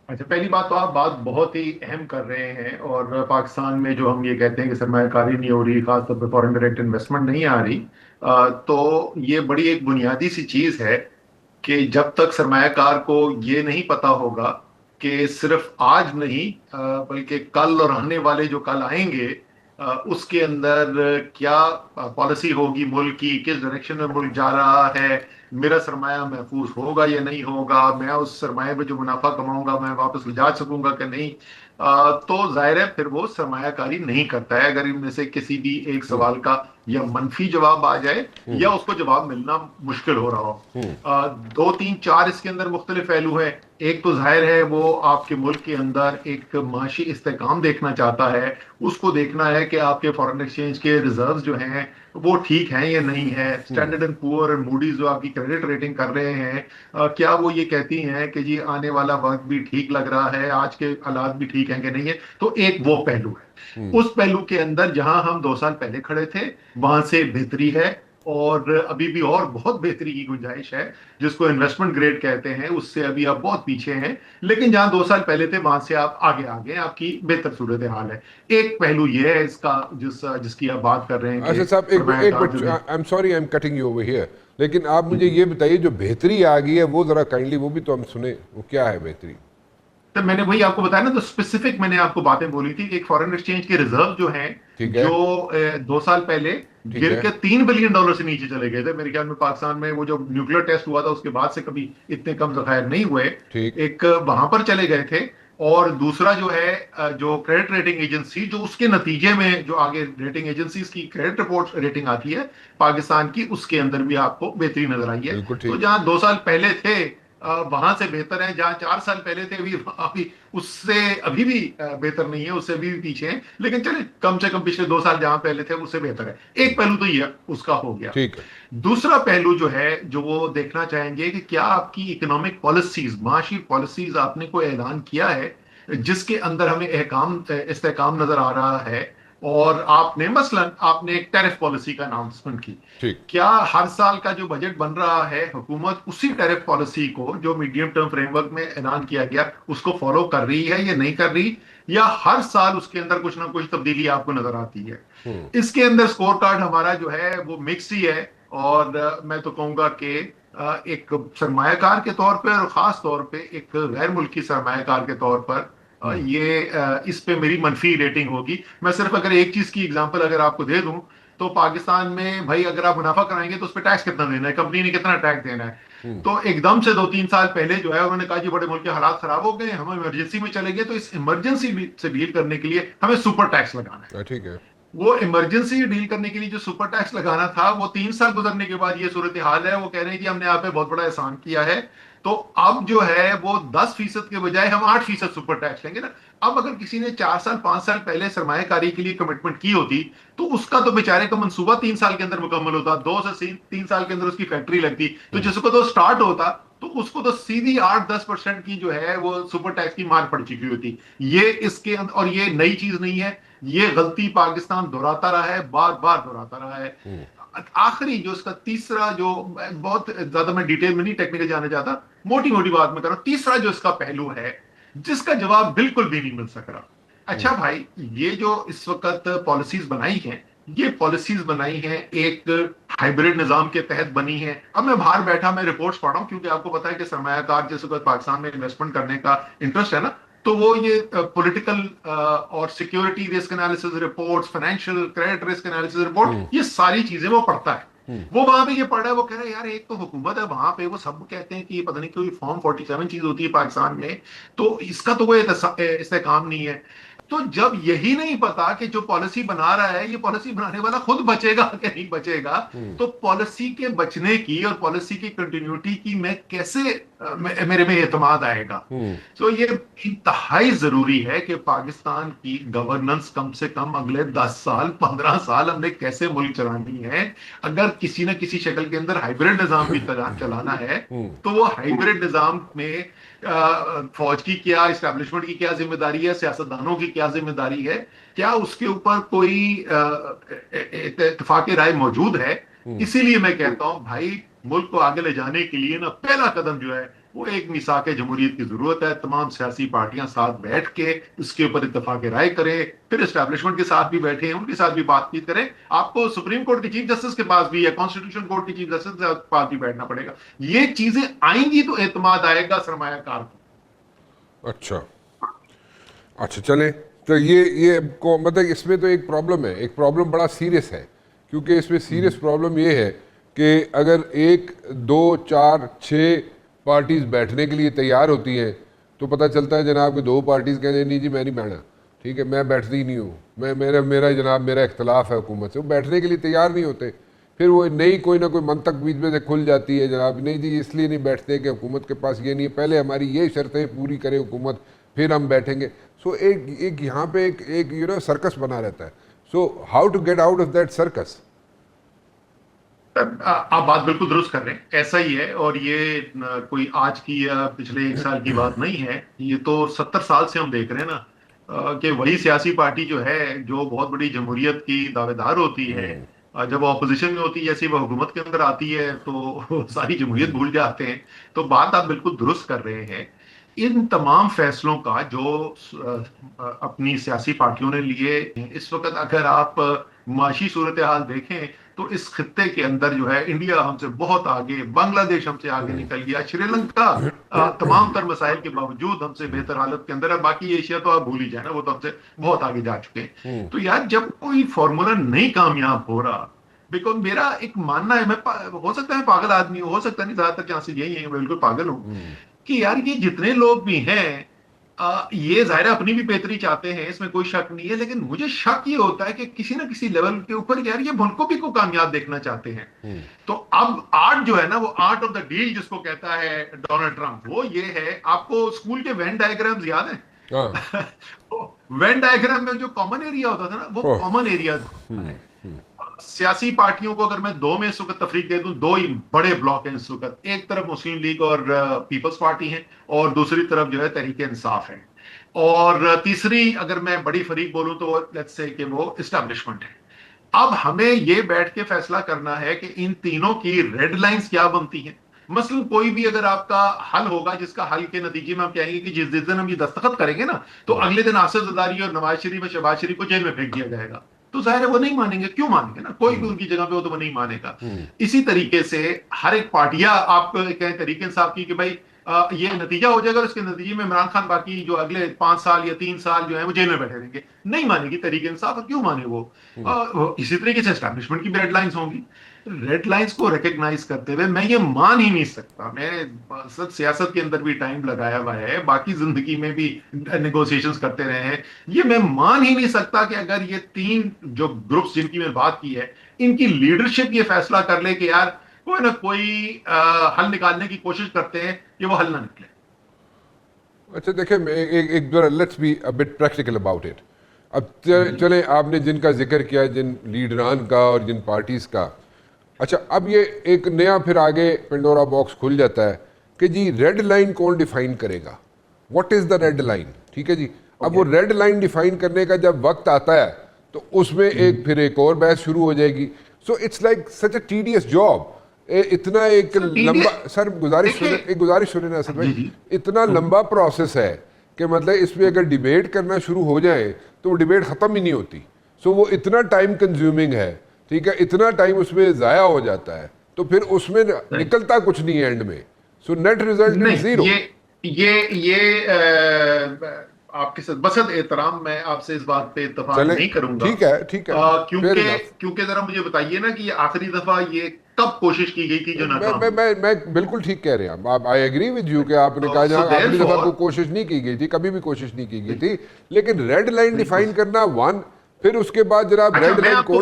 अच्छा, पहली बात तो आप बात बहुत ही अहम कर रहे हैं, और पाकिस्तान में जो हम ये कहते हैं कि सरमायाकारी नहीं हो रही, खासतौर पर फॉरेन डायरेक्ट इन्वेस्टमेंट नहीं आ रही, तो ये बड़ी एक बुनियादी सी चीज़ है कि जब तक सरमायाकार को ये नहीं पता होगा कि सिर्फ आज नहीं बल्कि कल और आने वाले जो कल आएंगे उसके अंदर क्या पॉलिसी होगी मुल्क की, किस डायरेक्शन में मुल्क जा रहा है, मेरा सरमाया महफूज होगा या नहीं होगा, मैं उस सरमाए में जो मुनाफा कमाऊंगा मैं वापस ले जा सकूंगा कि नहीं, तो जाहिर है फिर वो सरमायाकारी नहीं करता है अगर इनमें से किसी भी एक सवाल का या मनफी जवाब आ जाए या उसको जवाब मिलना मुश्किल हो रहा हो। दो तीन चार इसके अंदर मुख्तलिफ पहलू है। एक तो जाहिर है वो आपके मुल्क के अंदर एक माशी इस्तेकाम देखना चाहता है, उसको देखना है कि आपके फॉरेन एक्सचेंज के रिजर्व जो हैं वो ठीक हैं या नहीं है। स्टैंडर्ड एंड पुअर और मूडीज जो आपकी क्रेडिट रेटिंग कर रहे हैं, क्या वो ये कहती हैं कि जी आने वाला वक्त भी ठीक लग रहा है, आज के हालात भी ठीक हैं कि नहीं है। तो एक वो पहलू है। उस पहलू के अंदर जहां हम 2 साल पहले खड़े थे वहां से बेहतरी है, और अभी भी और बहुत बेहतरी की गुंजाइश है। जिसको इन्वेस्टमेंट ग्रेड कहते हैं उससे अभी आप बहुत पीछे हैं, लेकिन जहां 2 साल पहले थे वहां से आप आगे हैं, आपकी बेहतर सूरत हाल है। एक पहलू यह है इसका जिसकी आप बात कर रहे हैं अच्छा कि साहब, एक minute, I am sorry, I am cutting you over here, लेकिन आप मुझे ये बताइए जो बेहतरी आ गई है वो जरा काइंडली वो भी तो हम सुने, वो क्या है बेहतरी? तो मैंने वही आपको बताया ना, तो स्पेसिफिक मैंने आपको बातें बोली थी कि एक फॉरेन एक्सचेंज के रिजर्व जो हैं, ठीक है, जो 2 साल पहले ठीक गिर है, के $3 बिलियन से नीचे चले गए थे। मेरे ख्याल में पाकिस्तान में वो जो न्यूक्लियर टेस्ट हुआ था उसके बाद से कभी इतने कम जखायर नहीं हुए। ठीक, एक वहां पर चले गए थे, और दूसरा जो है जो क्रेडिट रेटिंग एजेंसी जो उसके नतीजे में जो आगे रेटिंग एजेंसीज की क्रेडिट रिपोर्ट रेटिंग आती है पाकिस्तान की, उसके अंदर भी आपको बेहतरी नजर आई है। बिल्कुल तो ठीक, जहां 2 साल पहले थे वहां से बेहतर है, जहां 4 साल पहले थे अभी उससे अभी भी बेहतर नहीं है, उससे अभी भी पीछे हैं, लेकिन चले कम से कम पिछले 2 साल जहां पहले थे उससे बेहतर है। एक पहलू तो ये उसका हो गया। ठीक है, दूसरा पहलू जो है जो वो देखना चाहेंगे कि क्या आपकी इकोनॉमिक पॉलिसीज, माशी पॉलिसीज आपने कोई ऐलान किया है जिसके अंदर हमें इस्तेकाम नजर आ रहा है। और आपने मसलन आपने एक टैरिफ पॉलिसी का अनाउंसमेंट की, ठीक, क्या हर साल का जो बजट बन रहा है हुकूमत उसी टैरिफ पॉलिसी को जो मीडियम टर्म फ्रेमवर्क में ऐलान किया गया उसको फॉलो कर रही है या नहीं कर रही, या हर साल उसके अंदर कुछ ना कुछ तब्दीली आपको नजर आती है? इसके अंदर स्कोर कार्ड हमारा जो है वो मिक्स ही है। और मैं तो कहूंगा कि एक सरमायाकार के तौर पर और खास तौर पे एक गैर मुल्की सरमायाकार के तौर पर इस पे मेरी मनफी रेटिंग होगी। मैं सिर्फ अगर एक चीज की एग्जांपल अगर आपको दे दूं, तो पाकिस्तान में भाई अगर आप मुनाफा कराएंगे तो उस पर टैक्स कितना देना है, कंपनी ने कितना टैक्स देना है। तो एकदम से 2-3 साल पहले जो है उन्होंने कहा जी बड़े मुल्क के हालात खराब हो गए, हम इमरजेंसी में चले गए, तो इस इमरजेंसी से डील करने के लिए हमें सुपर टैक्स लगाना है। ठीक है, वो इमरजेंसी डील करने के लिए जो सुपर टैक्स लगाना था, वो 3 साल गुजरने के बाद ये सूरत हाल है, वो कह रहे हैं कि हमने आप पे बहुत बड़ा एहसान किया है, तो अब जो है वो 10% के बजाय हम 8% सुपर टैक्स लेंगे ना। अब अगर किसी ने 4 साल 5 साल पहले सरमायाकारी के लिए कमिटमेंट की होती, तो उसका तो बेचारे का मंसूबा 3 साल के अंदर मुकम्मल होता, 2 से 3 साल के अंदर उसकी फैक्ट्री लगती, तो जिसको तो स्टार्ट होता तो उसको तो सीधी 8-10% की जो है वो सुपर टैक्स की मार पड़ चुकी होती। ये इसके और ये नई चीज नहीं है, ये गलती पाकिस्तान दोहराता रहा है, बार बार दोहराता रहा है। आखिरी जो इसका तीसरा, जो बहुत ज्यादा मैं डिटेल में नहीं टेक्निकल जाना चाहता, मोटी मोटी बात में कर रहा हूं, तीसरा जो इसका पहलू है जिसका जवाब बिल्कुल भी नहीं मिल सक रहा। अच्छा भाई, ये जो इस वक्त पॉलिसीज बनाई हैं, ये पॉलिसीज बनाई हैं एक हाइब्रिड निजाम के तहत बनी है। अब मैं बाहर बैठा मैं रिपोर्ट्स पढ़ रहा हूं, क्योंकि आपको पता है कि सरमायाकार जिस वक्त पाकिस्तान में इन्वेस्टमेंट करने का इंटरेस्ट है ना, तो वो ये पॉलिटिकल और security risk analysis reports, financial credit risk analysis report, ये सारी चीजें वो पढ़ता है। वो वहां पे ये पढ़ रहा है, वो कह रहा है यार एक तो हुकूमत है वहां पे, वो सब कहते हैं कि ये पता नहीं कोई फॉर्म 47 चीज होती है पाकिस्तान में, तो इसका तो कोई इस्तेकाम नहीं है। तो जब यही नहीं पता कि जो पॉलिसी बना रहा है, ये पॉलिसी बनाने वाला खुद बचेगा कि नहीं बचेगा, तो पॉलिसी के बचने की और पॉलिसी की कंटिन्यूटी की मैं कैसे मेरे में एतमाद आएगा। तो ये इंतहाई जरूरी है कि पाकिस्तान की गवर्नेंस कम से कम अगले 10 साल 15 साल हमने कैसे मुल्क चलानी है। अगर किसी न किसी शक्ल के अंदर हाइब्रिड निजाम भी चलाना है, तो वो हाइब्रिड निजाम में फौज की क्या, इस्टेब्लिशमेंट की क्या जिम्मेदारी है, सियासतदानों की क्या जिम्मेदारी है, क्या उसके ऊपर कोई इत्तेफाक राय मौजूद है। इसीलिए मैं कहता हूं भाई, मुल्क को आगे ले जाने के लिए ना पहला कदम जो है वो एक मिसाक जमहूरियत की जरूरत है। तमाम सियासी पार्टियां साथ बैठ के उसके ऊपर इत्तेफाक राय करें, फिर एस्टैब्लिशमेंट के साथ भी बैठे, उनके साथ भी बातचीत करें। आपको सुप्रीम कोर्ट के चीफ जस्टिस के पास भी या कॉन्स्टिट्यूशन कोर्ट के चीफ जस्टिस के पास भी बैठना पड़ेगा। ये चीजें आएंगी तो एतमाद आएगा सरमायाकार को। अच्छा अच्छा, चलें, तो ये को मतलब इसमें तो एक प्रॉब्लम है, एक प्रॉब्लम बड़ा सीरियस है, क्योंकि इसमें सीरियस प्रॉब्लम ये है कि अगर 1 2 4 6 पार्टीज बैठने के लिए तैयार होती हैं, तो पता चलता है जनाब कि 2 पार्टीज कहते हैं नहीं जी मैं नहीं बैठना, ठीक है, मैं बैठती नहीं हूँ, मैं मेरा मेरा जनाब मेरा इख्तलाफ है हुकूमत से, वो बैठने के लिए तैयार नहीं होते। फिर वो नई कोई ना कोई मंतक बीच में से खुल जाती है, जनाब नहीं जी इसलिए नहीं बैठते कि हुकूमत के पास ये नहीं है, पहले हमारी ये शर्तें पूरी करे हुकूमत, फिर हम बैठेंगे। सो एक एक यहाँ पे एक सर्कस बना रहता है। So how to get out of that circus? आप बात बिल्कुल दुरुस्त कर रहे हैं, ऐसा ही है। और ये कोई आज की या पिछले एक साल की बात नहीं है, ये तो 70 साल से हम देख रहे हैं ना, कि वही सियासी पार्टी जो है, जो बहुत बड़ी जमहूरियत की दावेदार होती है, जब वो अपोजिशन में होती है, जैसे वो हुकूमत के अंदर आती है तो वो सारी जमहूरियत भूल जाते हैं। तो बात आप बिल्कुल दुरुस्त कर रहे हैं। इन तमाम फैसलों का जो अपनी सियासी पार्टियों ने लिए इस वक्त, अगर आप माशी सूरत हाल देखें तो इस खित्ते के अंदर जो है, इंडिया हमसे बहुत आगे, बांग्लादेश हमसे आगे निकल गया, श्रीलंका तमाम तर मसाइल के बावजूद हमसे बेहतर हालत के अंदर है। बाकी एशिया तो आप भूल ही जाए ना, वो तो हमसे बहुत आगे जा चुके हैं। तो यार जब कोई फॉर्मूला नहीं कामयाब हो रहा, बिकॉज मेरा एक मानना है, हो सकता है पागल आदमी हो सकता नहीं, ज्यादातर चांसेस यही है बिल्कुल पागल हूं, कि यार ये जितने लोग भी हैं, ये जाहिर अपनी भी बेहतरी चाहते हैं, इसमें कोई शक नहीं है, लेकिन मुझे शक ये होता है कि किसी ना किसी लेवल के ऊपर यार ये मुल्क को भी को कामयाब देखना चाहते हैं। तो अब आर्ट जो है ना, वो आर्ट ऑफ द डील जिसको कहता है डोनाल्ड ट्रंप, वो ये है, आपको स्कूल के वेन डायग्राम्स याद है? वेन डायग्राम में जो कॉमन एरिया होता था ना, वो कॉमन एरिया सियासी पार्टियों को अगर मैं दो में इस वक्त तफरीक दे दूं, दो ही बड़े ब्लॉक हैं इस वक्त। एक तरफ मुस्लिम लीग और पीपल्स पार्टी है, और दूसरी तरफ जो है तहरीक इंसाफ है, और तीसरी अगर मैं बड़ी फरीक बोलूं तो लेट्स से कि वो इस्टेब्लिशमेंट है। अब हमें ये बैठ के फैसला करना है कि इन तीनों की रेड लाइंस क्या बनती हैं। मसलन कोई भी अगर आपका हल होगा, जिसका हल के नतीजे में हम कहेंगे कि जिस दिन हम ये दस्तखत करेंगे ना, तो अगले दिन आसिफ जरदारी और नवाज शरीफ और शहबाज शरीफ को जेल में फेंक दिया जाएगा, तो जाहिर है वो नहीं मानेंगे। क्यों मानेंगे ना, कोई भी उनकी जगह पे हो तो वो नहीं मानेगा। इसी तरीके से हर एक पार्टियां, आप कहें तरीके इंसाफ की कि भाई ये नतीजा हो जाएगा और इसके नतीजे में इमरान खान बाकी जो अगले 5 साल या 3 साल जो है वो जेल में बैठे रहेंगे, नहीं मानेगी तरीके इंसाफ। क्यों माने वो इसी तरीके से एस्टैब्लिशमेंट की भी रेड लाइंस होंगी। रेड लाइंस को रिकग्नाइज करते हुए मैं ये मान ही नहीं सकता, मैं सियासत के अंदर भी टाइम लगाया हुआ है, बाकी जिंदगी में भी नेगोशिएशंस करते रहे हैं, ये मैं मान ही नहीं सकता कि अगर ये तीन जो ग्रुप्स जिनकी मैं बात की है, इनकी लीडरशिप ये फैसला कर ले कि यार कोई ना कोई हल निकालने की कोशिश करते हैं, ये वो हल ना निकले। अच्छा देखिए, एक let's be a bit practical about it. अब चले, आपने जिनका जिक्र किया, जिन लीडरान का और जिन पार्टीज का, अच्छा अब ये एक नया फिर आगे पेंडोरा बॉक्स खुल जाता है कि जी रेड लाइन कौन डिफाइन करेगा, what is the red line, ठीक है जी। अब वो रेड लाइन डिफाइन करने का जब वक्त आता है तो उसमें फिर एक और बहस शुरू हो जाएगी। So it's like such a tedious job. इतना एक लंबा, सर गुजारिश सुने ना सर भाई, इतना लंबा प्रोसेस है कि मतलब इसमें अगर डिबेट करना शुरू हो जाए तो वो डिबेट खत्म ही नहीं होती। सो वो इतना टाइम कंज्यूमिंग है, ठीक है, इतना टाइम उसमें जाया हो जाता है, तो फिर उसमें निकलता कुछ नहीं है एंड में। So net result is zero. ये आपके साथ बसद एहतराम मैं आपसे इस बात पे इत्तेफाक नहीं करूंगा। ठीक है क्योंकि जरा मुझे बताइए ना कि ये आखिरी दफा ये कब कोशिश की गई थी जो नाकाम? मैं बिल्कुल ठीक कह रहे हैं आप, आई एग्री विद यू कि आपने कहा जहां आखिरी दफा को कोशिश नहीं की गई थी, कभी भी कोशिश नहीं की गई थी, लेकिन रेड लाइन डिफाइन करना वन, फिर उसके बाद जरा रेड लाइन कोड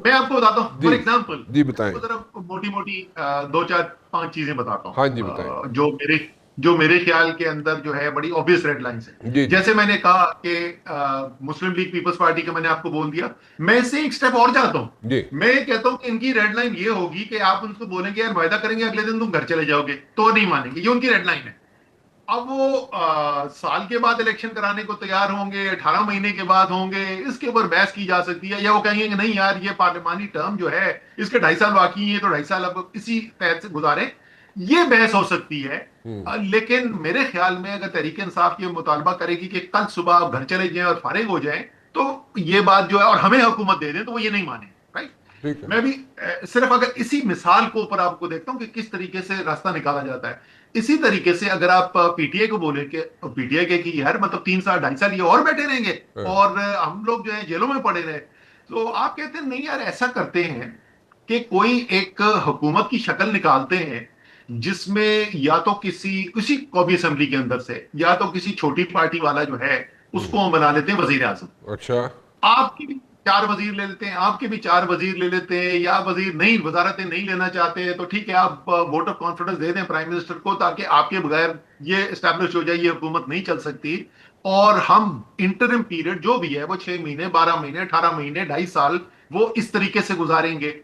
मैं आपको बताता हूँ फॉर एग्जांपल। जी बताएं। जरा मोटी मोटी 2 4 5 चीजें बताता हूँ। हाँ जी बताएं। जो मेरे ख्याल के अंदर जो है बड़ी ऑब्वियस रेड लाइंस है। जैसे मैंने कहा कि मुस्लिम लीग पीपल्स पार्टी का मैंने आपको बोल दिया, मैं इससे एक स्टेप और जाता हूं। मैं कहता हूं कि इनकी रेड लाइन ये होगी कि आप उनको बोलेंगे यार वायदा करेंगे अगले दिन तुम घर चले जाओगे, तो नहीं मानेंगे, ये उनकी रेड लाइन है। अब वो साल के बाद इलेक्शन कराने को तैयार होंगे, 18 महीने के बाद होंगे, इसके ऊपर बहस की जा सकती है, या वो कहेंगे कि नहीं यार ये पार्लिमानी टर्म जो है इसके 2.5 साल बाकी है, तो 2.5 साल अब इसी तहत से गुजारे, ये बहस हो सकती है। लेकिन मेरे ख्याल में अगर तहरीक इंसाफ ये मुतालबा करेगी कि कल सुबह आप घर चले जाएं और फारिग हो जाएं, तो ये बात जो है, और हमें हुकूमत दे दें, तो वो ये नहीं माने, राइट। मैं भी सिर्फ अगर इसी मिसाल को ऊपर आपको देखता हूं कि किस तरीके से रास्ता निकाला जाता है। इसी तरीके से अगर आप पीटीआई को बोले कि पीटीआई के कि यार मतलब 3 साल 2.5 साल ये और बैठे रहेंगे और हम लोग जो है जेलों में पड़े रहे, तो आप कहते हैं नहीं यार ऐसा करते हैं कि कोई एक हुकूमत की शक्ल निकालते हैं जिसमें या तो किसी कौमी असेंबली के अंदर से, या तो किसी छोटी पार्टी वाला जो है उसको हम बना लेते हैं वजीर आजम। अच्छा। आपके भी चार वजीर ले लेते हैं, आपके भी चार वजीर ले लेते हैं, या वजीर नहीं, वजारतें नहीं लेना चाहते हैं तो ठीक है, आप वोट ऑफ कॉन्फिडेंस दे दें प्राइम मिनिस्टर को, ताकि आपके बगैर ये एस्टैब्लिश हो जाए ये हुकूमत नहीं चल सकती। और हम इंटरिम पीरियड जो भी है वो 6 महीने, 12 महीने, 18 महीने, 2.5 साल वो इस तरीके से गुजारेंगे।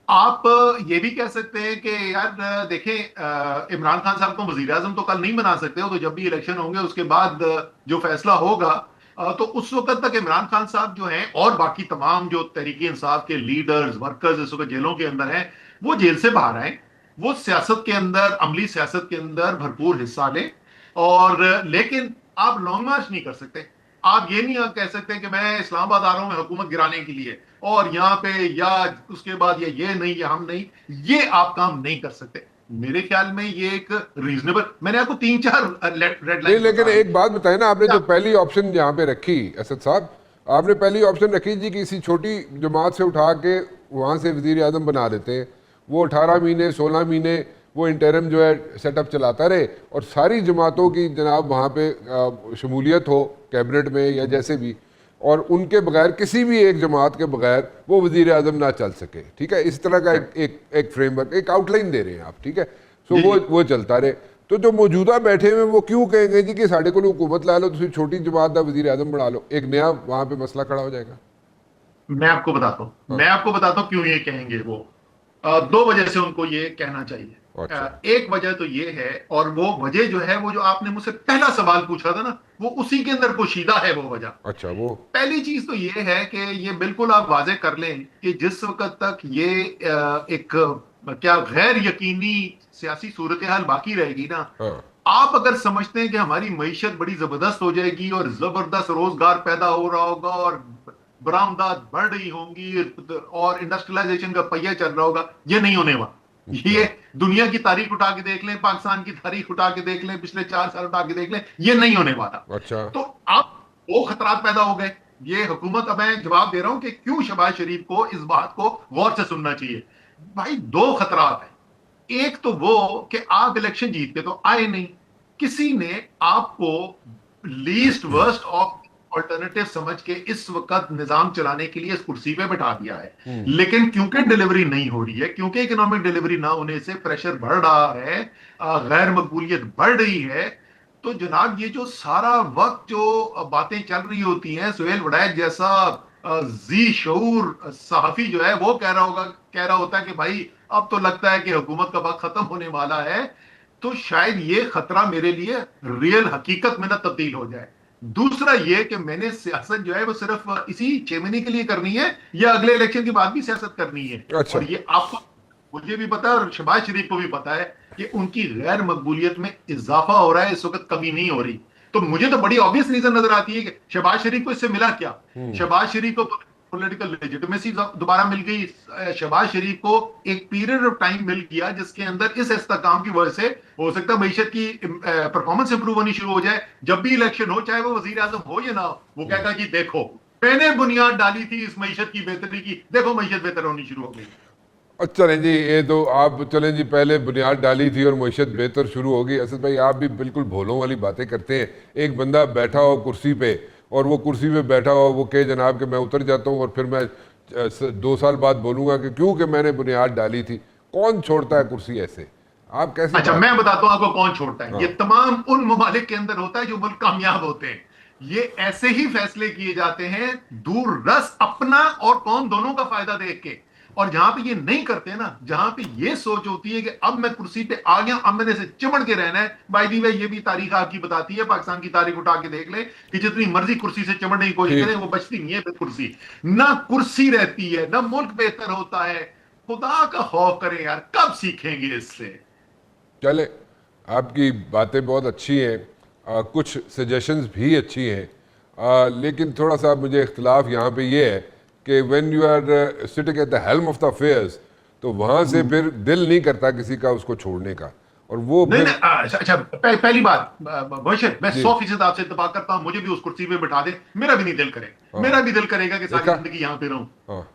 आप ये भी कह सकते हैं कि यार देखें, इमरान खान साहब को वजीर आजम तो कल नहीं बना सकते हो, तो जब भी इलेक्शन होंगे उसके बाद जो फैसला होगा, तो उस वक्त तक इमरान खान साहब जो हैं और बाकी तमाम जो तहरीक इंसाफ के लीडर्स, वर्कर्स इस वक्त जेलों के अंदर हैं, वो जेल से बाहर आए, वो सियासत के अंदर, अमली सियासत के अंदर भरपूर हिस्सा लें। और लेकिन आप लॉन्ग मार्च नहीं कर सकते। आप ये नहीं कह सकते कि मैं इस्लामाबाद आ रहा हूं हुकूमत गिराने के लिए, और यहाँ पे या उसके बाद ये नहीं, या हम नहीं, ये आप काम नहीं कर सकते। मेरे ख्याल में ये एक रीजनेबल, मैंने आपको 3-4 रेड नहीं, लाइन लेकिन एक बात बताए ना, आपने जो पहली ऑप्शन यहाँ पे रखी असद साहब, आपने पहली ऑप्शन रखी जी किसी छोटी जमात से उठा के वहाँ से वजीर आजम बना देते हैं, वो 18 महीने 16 महीने वो इंटरम जो है सेटअप चलाता रहे, और सारी जमातों की जनाब वहाँ पे शमूलियत हो कैबिनेट में या जैसे भी, और उनके बगैर किसी भी एक जमात के बगैर वो वजीर आजम ना चल सके। ठीक है, इस तरह का एक फ्रेमवर्क, एक आउटलाइन दे रहे हैं आप। ठीक है, सो वो चलता रहे। तो जो मौजूदा बैठे हुए वो क्यों कहेंगे जी कि साढ़े को हुकूमत ला लो, तुम छोटी जमात का वजीर आजम बना लो, एक नया वहां पे मसला खड़ा हो जाएगा। मैं आपको बताता हूँ, मैं आपको बताता हूँ क्यों ये कहेंगे वो। 2 वजह से उनको ये कहना चाहिए। अच्छा। एक वजह तो ये है, और वो वजह जो है, वो जो आपने मुझसे पहला सवाल पूछा था ना, वो उसी के अंदर पोशीदा है वो वजह। अच्छा, वो पहली चीज तो ये है कि ये बिल्कुल आप वाजे कर लें कि जिस वक्त तक ये एक क्या गैर यकीनी सियासी सूरत हाल बाकी रहेगी ना, हाँ। आप अगर समझते हैं कि हमारी मईशत बड़ी जबरदस्त हो जाएगी और जबरदस्त रोजगार पैदा हो रहा होगा और बरामदात बढ़ रही होंगी और इंडस्ट्रियलाइजेशन का पहिया चल रहा होगा, ये नहीं होने वाला। ये दुनिया की तारीख उठा के देख लें, पाकिस्तान की तारीख उठा के देख लें, पिछले 4 साल उठा के देख लें, ये नहीं होने वाला। अच्छा। तो आप वो खतरात पैदा हो गए। ये हुकूमत, अब मैं जवाब दे रहा हूं कि क्यों शहबाज शरीफ को इस बात को गौर से सुनना चाहिए। भाई, 2 खतरात हैं। एक तो वो कि आप इलेक्शन जीत के तो आए नहीं, किसी ने आपको लीस्ट वर्स्ट ऑफ ऑल्टरनेटिव समझ के इस वक्त निजाम चलाने के लिए इस कुर्सी पे बैठा दिया है। लेकिन क्योंकि डिलीवरी नहीं हो रही है, क्योंकि इकोनॉमिक डिलीवरी ना होने से प्रेशर बढ़ रहा है, गैर मकबूलियत बढ़ रही है, तो जनाब ये जो सारा वक्त जो बातें चल रही होती हैं, सुहेल वड़ैच जैसा जी शऊर सहाफी जो है वो कह रहा होता है कि भाई अब तो लगता है कि हुकूमत का वक्त खत्म होने वाला है, तो शायद ये खतरा मेरे लिए रियल हकीकत में ना तब्दील हो जाए। दूसरा ये कि मैंने सियासत जो है वो सिर्फ इसी 6 महीने के लिए करनी है, या अगले इलेक्शन के बाद भी सियासत करनी है। अच्छा। और ये आपको, मुझे भी पता है और शहबाज शरीफ को भी पता है कि उनकी गैर मकबूलियत में इजाफा हो रहा है, इस वक्त कमी नहीं हो रही। तो मुझे तो बड़ी ऑब्वियस रीजन नजर आती है कि शहबाज शरीफ को इससे मिला क्या। शहबाज शरीफ को पॉलिटिकल लेजिटिमेसी दोबारा मिल गई, शहबाज शरीफ को एक पीरियड ऑफ टाइम मिल गया जिसके अंदर इस इस्तेकाम की वजह से हो सकता है मईशत की परफॉर्मेंस इंप्रूव होनी शुरू हो जाए। जब भी इलेक्शन हो, चाहे वो वजीर आजम हो या ना हो, वो कहेगा कि देखो मैंने बुनियाद डाली थी इस मईशत की बेहतरी की, देखो मईशत बेहतर होनी शुरू हो गई। चलें जी, ये तो आप चलें जी, पहले बुनियाद डाली थी और मईशत बेहतर शुरू होगी। असद भाई, आप भी बिल्कुल भोलों वाली बातें करते हैं। एक बंदा बैठा हो कुर्सी पे, और वो कुर्सी पे बैठा हो, वो कहे जनाब कि मैं उतर जाता हूँ और फिर मैं 2 साल बाद बोलूँगा कि क्यों कि मैंने बुनियाद डाली थी। कौन छोड़ता है कुर्सी ऐसे? आप कैसे? अच्छा, मैं बताता हूं आपको कौन छोड़ता है। हाँ। ये तमाम उन ममालिक के अंदर होता है जो मुल्क कामयाब होते हैं। ये ऐसे ही फैसले किए जाते हैं दूर रस अपना और कौम दोनों का फायदा देख के। और जहां पे ये नहीं करते ना, जहां पे ये सोच होती है कि अब मैं कुर्सी पे आ गया, अब मैंने से चिमड़ के रहना है। बाय द वे, ये भी तारीख आपकी बताती है, पाकिस्तान की तारीख उठा के देख ले कि जितनी मर्जी कुर्सी से चिमड़ने की कोशिश करें, वो बचती नहीं है कुर्सी। ना कुर्सी रहती है, ना मुल्क बेहतर होता है। खुदा का खौफ करें यार, कब सीखेंगे इससे? चले, आपकी बातें बहुत अच्छी हैं, कुछ सजेशंस भी अच्छी हैं, लेकिन थोड़ा सा मुझे इख्तिलाफ यहाँ पे ये है कि when you are sitting at the helm of the affairs, तो वहाँ से फिर दिल नहीं करता किसी का उसको छोड़ने का। और वो नहीं फिर नहीं, अच्छा, पहली बात मोहसिन, मैं 100% आपसे इत्तेफाक करता हूं, मुझे भी उस कुर्सी पे बिठा दे, मेरा भी नहीं दिल करे। मेरा भी दिल करेगा कि सारी जिंदगी यहां पे रहूं। हाँ।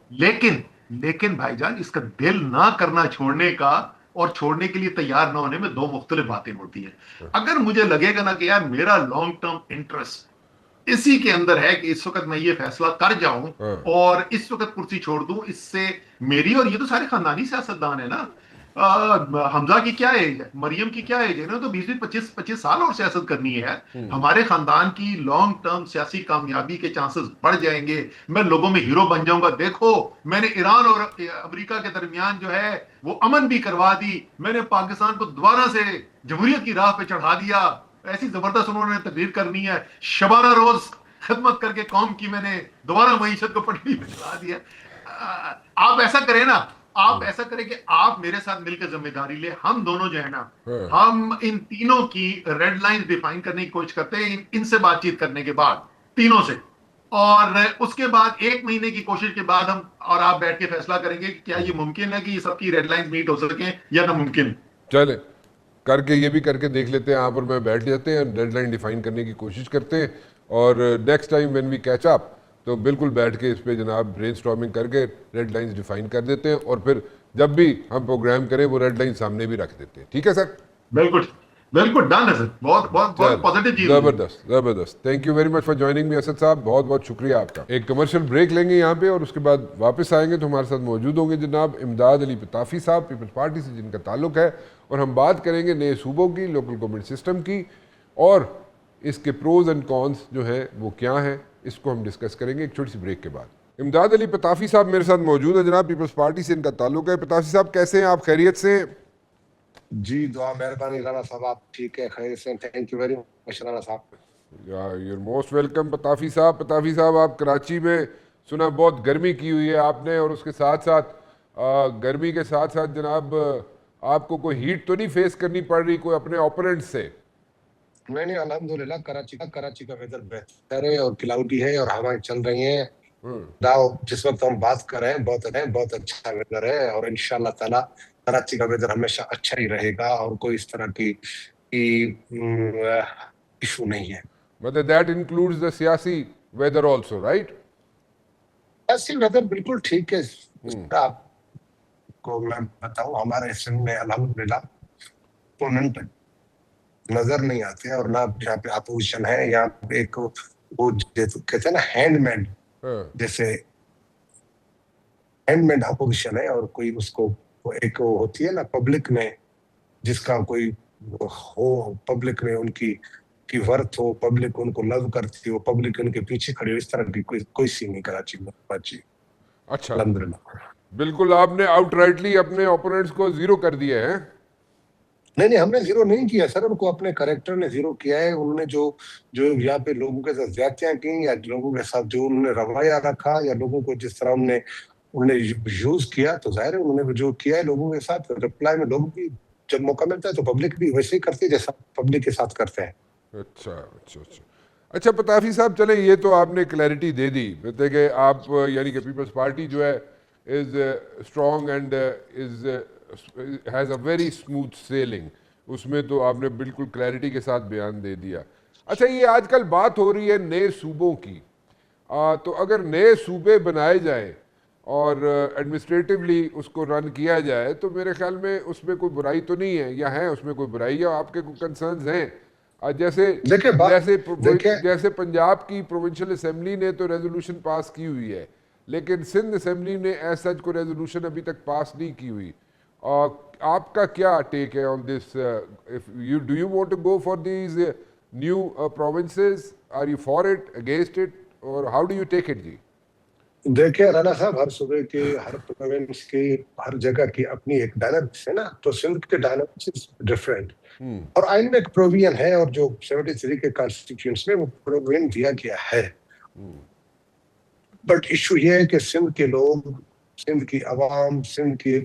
लेकिन भाईजान, इसका दिल ना करना छोड़ने का और छोड़ने के लिए तैयार ना होने में 2 मुख्तलिफ बातें होती है। अगर मुझे लगेगा ना कि यार मेरा लॉन्ग टर्म इंटरेस्ट इसी के अंदर है कि इस वक्त मैं ये फैसला कर जाऊं हाँ। और इस वक्त कुर्सी छोड़ दूं। इससे मेरी, और ये तो सारे खानदानी सियासतदान है ना, हमजा की क्या एज है, मरियम की क्या एज है, इन्होंने तो 20-25 साल और सियासत करनी है। हमारे खानदान की लॉन्ग टर्म सियासी कामयाबी के चांसेस बढ़ जाएंगे। मैं लोगों में हीरो बन जाऊंगा। देखो, मैंने ईरान और अमेरिका के दरमियान जो है वो अमन भी करवा दी। मैंने पाकिस्तान को दोबारा से जमहूरियत की राह पे चढ़ा दिया। ऐसी जबरदस्त उन्होंने तकरीर करनी है। शबाना रोज खिदमत करके कौम की मैंने दोबारा मईशत को पटरी पे चढ़ा दिया। आप ऐसा करें ना, आप ऐसा करें कि आप मेरे साथ मिलकर जिम्मेदारी ले। हम दोनों जो है ना, हम इन तीनों की रेड लाइन डिफाइन करने की कोशिश करते हैं, इनसे बातचीत करने के बाद, तीनों से। और उसके बाद 1 महीने की कोशिश के बाद हम और आप बैठ के फैसला करेंगे कि क्या ये मुमकिन है कि ये सबकी रेड लाइन मीट हो सके या नामुमकिन। चले करके ये भी करके देख लेते हैं, आप और मैं बैठ जाते हैं, डेडलाइन डिफाइन करने की कोशिश करते हैं, और next time when we catch up तो बिल्कुल बैठ के इस पे जनाब ब्रेनस्टॉर्मिंग करके रेड लाइंस डिफाइन कर देते हैं, और फिर जब भी हम प्रोग्राम करें वो रेड लाइन सामने भी रख देते हैं। ठीक है सर? बिल्कुल बिल्कुल, डन है सर। बहुत बहुत बहुत पॉजिटिव चीज। जबरदस्त जबरदस्त। Thank you very much for joining me Asad साहब, बहुत बहुत शुक्रिया आपका। एक कमर्शियल ब्रेक लेंगे यहाँ पे, और उसके बाद वापस आएंगे तो हमारे साथ मौजूद होंगे जनाब इमदाद अली पताफी साहब, पीपल्स पार्टी से जिनका ताल्लुक है, और हम बात करेंगे नए सूबों की, लोकल गवर्नमेंट सिस्टम की, और इसके प्रोज एंड कॉन्स जो हैं वो क्या हैं, इसको हम डिस्कस करेंगे एक छोटी सी ब्रेक के बाद। इमदाद अली पताफी साहब मेरे साथ मौजूद है जनाब, पीपल्स पार्टी से इनका ताल्लुक है। पताफी साहब कैसे हैं आप, खैरियत से? जी दुआ मेहरबानी राना साहब, आप ठीक है, खैर से? Thank you very much Rana साहब। यूर मोस्ट वेलकम पताफी साहब। पताफी साहब, आप कराची में सुना बहुत गर्मी की हुई है आपने, और उसके साथ साथ गर्मी के साथ साथ जनाब आपको कोई हीट तो नहीं फेस करनी पड़ रही कोई अपने ओपोनेंट से? नहीं अल्हम्दुलिल्लाह कराची का वेदर बेहतर है और क्लाउडी है और हवाएं चल रही हैं। दाव जिस वक्त हम बात कर रहे हैं बहुत अच्छा वेदर है, और इंशाल्लाह ताला कराची का वेदर हमेशा अच्छा ही रहेगा और कोई इस तरह की इशू नहीं है। मतलब दैट इंक्लूड्स द सियासी वेदर आल्सो, राइट? सियासी वेदर बिल्कुल ठीक है। आपको मैं बताऊं, हमारे सिंध में अल्हम्दुलिल्लाह ओपोनेंट नजर नहीं आते, और ना यहाँ पे अपोजिशन है। यहाँ पे एक वो कहते हैं ना हैंडमेड, जैसे हैंडमेड अपोजिशन है, और कोई उसको एक वो होती है ना पब्लिक में, जिसका कोई हो, पब्लिक में उनकी की वर्थ हो, पब्लिक उनको लव करती हो, पब्लिक उनके पीछे खड़ी हो, इस तरह की कोई सीन नहीं कराची में। अच्छा, अल्हम्दुलिल्लाह। बिल्कुल आपने आउटराइटली अपने ओपोनेंट्स को जीरो कर दिया है। नहीं हमने जीरो नहीं किया सर, उनको अपने कैरेक्टर ने जीरो किया है। उन्होंने जो यहाँ पे लोगों के साथ ज्यादतियां की, या लोगों के साथ जो उन्होंने रवैया रखा, या लोगों को जिस तरह उन्होंने यूज किया, तो जाहिर है उन्होंने जो किया है लोगों के साथ, रिप्लाई में लोगों की जब मौका मिलता है तो पब्लिक भी वैसे ही करती है जैसा पब्लिक के साथ करते हैं। अच्छा पताफी साहब, चले ये तो आपने क्लैरिटी दे दी, बताए कि आप यानी कि पीपल्स पार्टी जो है is strong and is has a very smooth selling, उसमें तो आपने बिल्कुल क्लैरिटी के साथ बयान दे दिया। अच्छा, ये आजकल बात हो रही है नए सूबों की, तो अगर नए सूबे बनाए जाए और एडमिनिस्ट्रेटिवली उसको रन किया जाए तो मेरे ख्याल में उसमें कोई बुराई तो नहीं है, या है उसमें कोई बुराई, या आपके कोई कंसर्न्स हैं? जैसे पंजाब की प्रोविंशियल असेंबली ने तो रेजोल्यूशन पास की हुई है, लेकिन सिंध असेंबली ने एज सच को रेजोल्यूशन अभी तक पास नहीं की हुई। आपका क्या टेक है on this? If you do you want to go for these new provinces, are you for it, against it, और how do you take it? जी देखिए राणा साहब, हर सूबे के, हर प्रोविंस की, हर जगह की अपनी एक डायनामिक्स है ना, तो सिंध के डायनामिक्स डिफरेंट, और आइन में एक प्रोविजन है, और जो 73 के कॉन्स्टिट्यूशन में वो प्रोविजन दिया गया है। बट इशू ये है कि सिंध के लोग, सिंध की आवाम, सिंध की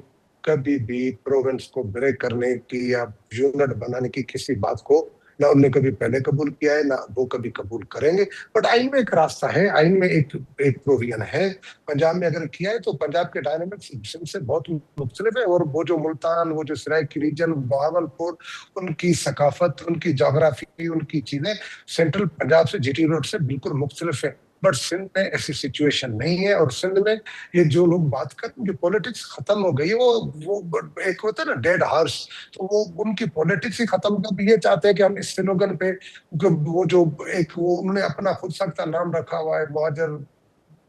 कभी भी प्रोविंस को ब्रेक करने की या यूनिट बनाने की किसी बात को ना उनने कभी पहले कबूल किया है, ना वो कभी कबूल करेंगे। बट आइन में एक रास्ता है, आइन में एक प्रोविजन है। पंजाब में अगर किया है तो पंजाब के डायनामिक्स सिंध से बहुत मुख्तलिफ है, और वो जो मुल्तान, वो जो सरायकी रीजन, बहावलपुर, उनकी सकाफत, उनकी जोग्राफी, उनकी चीजें सेंट्रल पंजाब से, जीटी रोड से बिल्कुल मुख्तलिफ है। बट सिंध में ऐसी सिचुएशन नहीं है। और सिंध में ये जो लोग बात करते हैं कि पॉलिटिक्स खत्म हो गई है, वो एक होता है ना डेड हार्स, तो वो उनकी पॉलिटिक्स ही खत्म कर, ये चाहते हैं कि हम इस स्लोगन पे वो जो एक वो उन्होंने अपना खुद सख्ता नाम रखा हुआ है मुहाजिर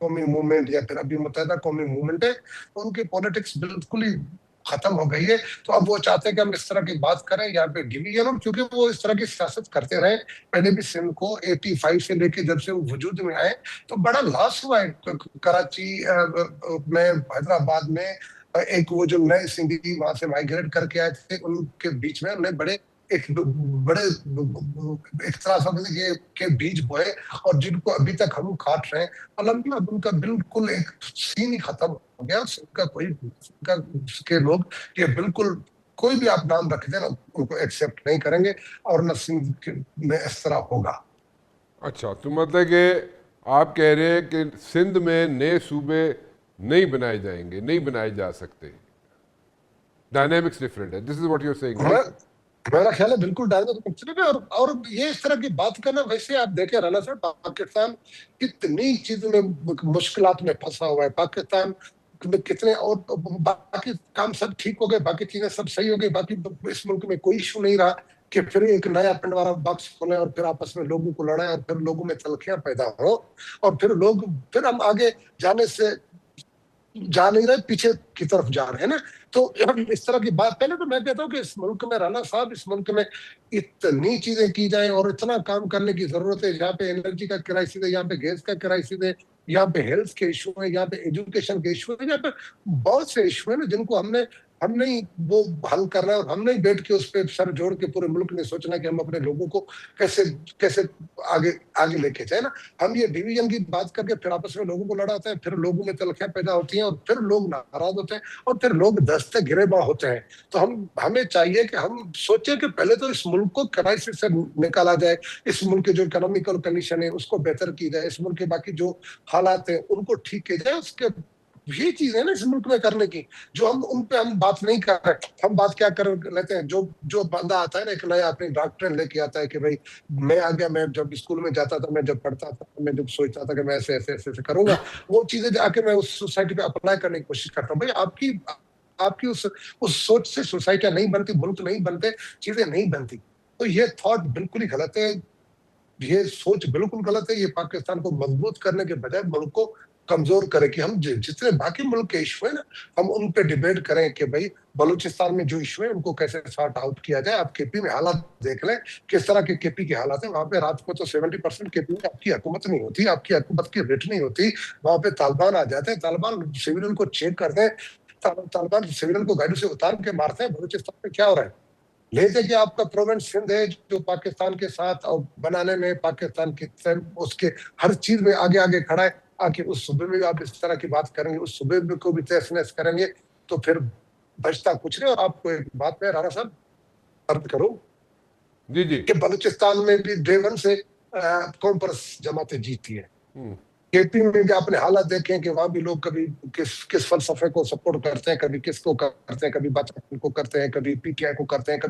कौमी मूवमेंट या फिर अभी मुत्तहिदा कौमी मूवमेंट है, तो उनकी पॉलिटिक्स बिल्कुल ही खत्म हो गई है। तो अब वो चाहते हैं कि हम इस तरह की बात करें यहाँ पे डिवीजन हो, क्योंकि वो इस तरह की सियासत करते रहे। पहले भी सिंध को 85 से लेके जब से वो वजूद में आए तो बड़ा लॉस हुआ है। कराची में, हैदराबाद में एक वो जो नए सिंधी वहां से माइग्रेट करके आए थे, उनके बीच में उन्हें बड़े एक बड़े इख्तलाफ के बीज बोए, और जिनको अभी तक हम काट रहे हैं। अल्हम्दुलिल्लाह उनका बिल्कुल एक सीन ही खत्म हो गया। उनका कोई के लोग ये बिल्कुल कोई भी आप नाम रख देना उनको एक्सेप्ट नहीं करेंगे, और न सिंध में इस तरह होगा। अच्छा, तो मतलब कि आप कह रहे हैं कि सिंध में नए सूबे नहीं बनाए जाएंगे, नहीं बनाए जा सकते, डायनेमिक्स डिफरेंट है, this is what you are saying? मेरा ख्याल है बिल्कुल डायनेमिक है। और ये इस तरह की बात करना, वैसे आप देखें राना साहब, पाकिस्तान कितनी चीजों में मुश्किलात में फंसा हुआ है। पाकिस्तान में कितने और बाकी काम सब ठीक हो गए, बाकी चीजें सब सही हो गई, बाकी इस मुल्क में कोई इशू नहीं रहा कि फिर एक नया पिंडवारा बॉक्स खोलें और फिर आपस में लोगों को लड़ाएं और फिर लोगों में तलखियां पैदा हो, और फिर हम आगे जाने से जा नहीं रहे, पीछे की तरफ जा रहे हैं ना। तो इस तरह की बात, पहले तो मैं कहता हूँ कि इस मुल्क में राना साहब, इस मुल्क में इतनी चीजें की जाए और इतना काम करने की जरूरत है। यहाँ पे एनर्जी का क्राइसिस है, यहाँ पे गैस का क्राइसिस है, यहाँ पे हेल्थ के इशू है, यहाँ पे एजुकेशन के इशू है, यहाँ पे बहुत से इशू है ना जिनको हमने ही वो हल करना है। और हमने ही बैठ के उस पर सर जोड़ के पूरे मुल्क ने सोचना कि हम अपने लोगों को कैसे कैसे आगे आगे लेके जाए ना। हम ये डिवीजन की बात करके फिर आपस में लोगों को लड़ाते हैं, फिर लोगों में तलखियां पैदा होती हैं, और फिर लोग नाराज होते हैं, और फिर लोग दस्ते गिरेबां होते हैं। तो हमें चाहिए कि हम सोचें कि पहले तो इस मुल्क को क्राइसिस से निकाला जाए, इस मुल्क की जो इकोनॉमिकल कंडीशन है उसको बेहतर की जाए, इस मुल्क के बाकी जो हालात है उनको ठीक किया जाए। उसके ये चीज है ना इस मुल्क में करने की, जो हम उन पे हम बात नहीं कर रहे। हम बात क्या कर लेते हैं, जो बंदा आता है ना एक नया अपनी डॉक्ट्रिन लेके आता है कि भाई मैं आ गया, मैं जब स्कूल में जाता था, मैं जब पढ़ता था, मैं जब सोचता था कि मैं ऐसे ऐसे ऐसे करूंगा, वो चीजें जाके मैं उस सोसाइटी पे अप्लाई करने की कोशिश करता हूँ। भाई आपकी उस सोच से सोसाइटियां नहीं बनती, मुल्क नहीं बनते, चीजें नहीं बनती। तो ये थॉट बिल्कुल ही गलत है, ये सोच बिल्कुल गलत है। ये पाकिस्तान को मजबूत करने के बजाय मुल्क को कमजोर करे कि हम जितने बाकी मुल्क के इशू है ना, हम उन पे डिबेट करें कि भाई बलूचिस्तान में जो इशू है उनको कैसे सॉर्ट आउट किया जाए। आप केपी में हालात देख लें, किस तरह के केपी के हालात है। वहां पे रात को तो 70% केपी में आपकी हुकूमत नहीं होती, आपकी हुकूमत की रेट नहीं होती। वहां पे तालिबान आ जाते हैं, तालिबान सिविलियन को चेक करते हैं, तालिबान सिविलियन को गाड़ी से उतार के मारते हैं। बलूचिस्तान में क्या हो रहा है? लेते कि आपका प्रोविंस सिंध है जो पाकिस्तान के साथ और बनाने में पाकिस्तान के उसके हर चीज में आगे आगे खड़ा है, आके उस सूबे में आप इस तरह की बात करेंगे, उस सूबे में को भी तहस नहस करेंगे, तो फिर बचता कुछ नहीं। और आपको एक बात में राणा साहब अर्ज करूं जी जी, कि बलूचिस्तान में भी डे वन से कॉम्परस जमातें जीती है। केपी में भी आपने हालात देखे कि वहां भी लोग कभी किस फलसफे को सपोर्ट करते हैं, कभी किसको करते हैं, कभी बादशाह को करते हैं, कभी पीटीआई को करते हैं,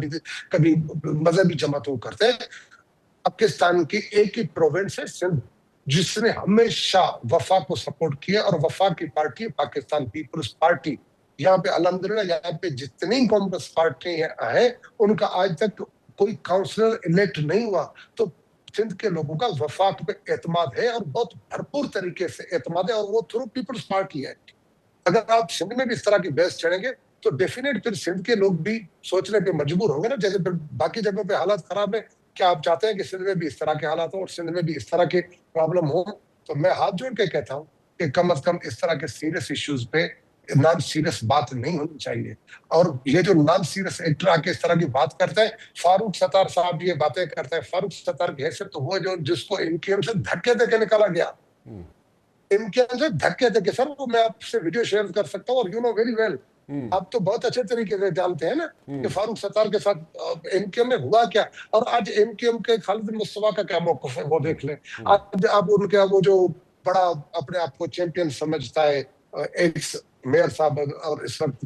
कभी मजहबी जमातों को करते हैं। पाकिस्तान की एक ही प्रोविंस है सिंध, जिसने हमेशा वफा को सपोर्ट किया, और वफा की पार्टी पाकिस्तान पीपल्स पार्टी। यहाँ पे अल्हम्दुलिल्लाह यहाँ पे जितनी कांग्रेस पार्टी है उनका आज तक कोई काउंसलर इलेक्ट नहीं हुआ। तो सिंध के लोगों का वफाक पे एतमाद है, और बहुत भरपूर तरीके से एतमाद है, और वो थ्रू पीपल्स पार्टी है। अगर आप सिंध में भी इस तरह की बहस छेड़ेंगे तो डेफिनेट फिर सिंध के लोग भी सोचने पे मजबूर होंगे ना। जैसे बाकी जगहों पे हालात खराब है, क्या आप चाहते हैं कि सिंध में भी इस तरह के हालात हो और सिंध में भी इस तरह के प्रॉब्लम हो? तो मैं हाथ जोड़ के कहता हूँ कि कम अज कम इस तरह के सीरियस इश्यूज पे नॉन सीरियस बात नहीं होनी चाहिए। और ये जो नॉन सीरियस एक्टर आके इस तरह की बात करते हैं, फारूक सत्तार साहब ये बातें करते हैं। फारूक सत्तार की हैसियत तो वो जो जिसको एमकेएम से धक्के देके निकाला गया, एमकेएम से धक्के देके। सर वो मैं आपसे वीडियो शेयर कर सकता हूँ, और यू नो वेरी वेल, आप तो बहुत अच्छे तरीके से जानते हैं ना कि फारूक सत्तार के साथ एमकेएम में हुआ क्या, और आज एमकेएम के खालिद मुस्तफा का क्या मौकफ है वो देख लें। आज आप उनके वो जो बड़ा अपने आप को चैंपियन समझता है एक्स मेयर साहब, और इस वक्त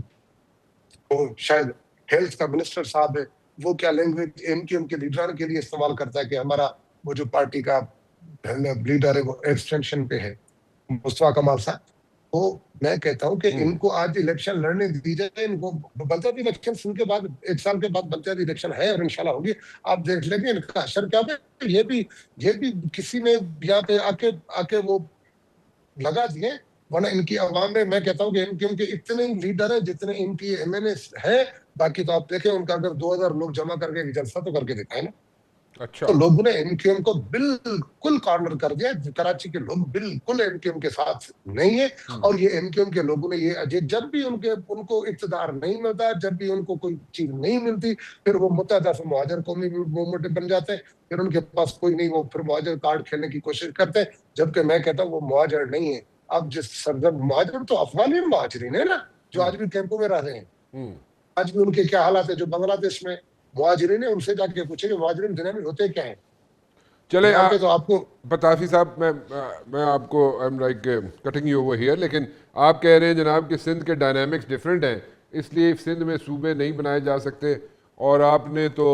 वो शायद हेल्थ का मिनिस्टर साहब है, वो क्या लैंग्वेज एमकेएम के लीडर के लिए इस्तेमाल करता है कि हमारा वो जो पार्टी का लीडर है वो एक्सटेंशन पे है, मुस्तफा कमाल साहब। तो मैं कहता हूं कि इनको आज इलेक्शन लड़ने दी जाए, इनको पंचायती इलेक्शन सिंध के बाद 1 साल के बाद पंचायती इलेक्शन है और इंशाल्लाह होगी। आप देख लेंगे इनका असर क्या है। ये भी किसी ने यहाँ पे आके आके वो लगा दिए, वरना इनकी आवाम में मैं कहता हूँ कि उनके इतने लीडर है जितने इनकी एमएलए है। बाकी तो आप देखें उनका अगर 2000 लोग जमा करके एक जलसा तो करके दिखाए ना। अच्छा, तो लोगों ने एमक्यूएम को बिल्कुल कॉर्नर कर दिया। कराची के लोग बिल्कुल एमक्यूएम के साथ नहीं है। और ये एमक्यूएम के लोगों ने ये अजय, जब भी उनको इक़्तिदार नहीं मिलता, जब भी उनको कोई चीज नहीं मिलती, फिर वो मुत्तहदा से मुहाजिर कौमी मूवमेंट बन जाते हैं। फिर उनके पास कोई नहीं, वो फिर मुहाजिर कार्ड खेलने की कोशिश करते हैं। जबकि मैं कहता हूँ वो मुहाजिर नहीं है। अब जिस सरजम मुहाजिर तो अफगानी मुहाजिरीन है ना, जो आज भी कैंपों में रह रहे हैं। आज भी उनके क्या हालात है। जो बांग्लादेश में मुहाजिरीन है, उनसे जाके पूछे कि मुहाजिरीन दुनिया में होते क्या है। चले यहाँ पे तो आपको पताफी साहब, मैं आपको I am like cutting you over here, लेकिन आप कह रहे हैं जनाब कि सिंध के डायनामिक्स डिफरेंट हैं, इसलिए सिंध में सूबे नहीं बनाए जा सकते। और आपने तो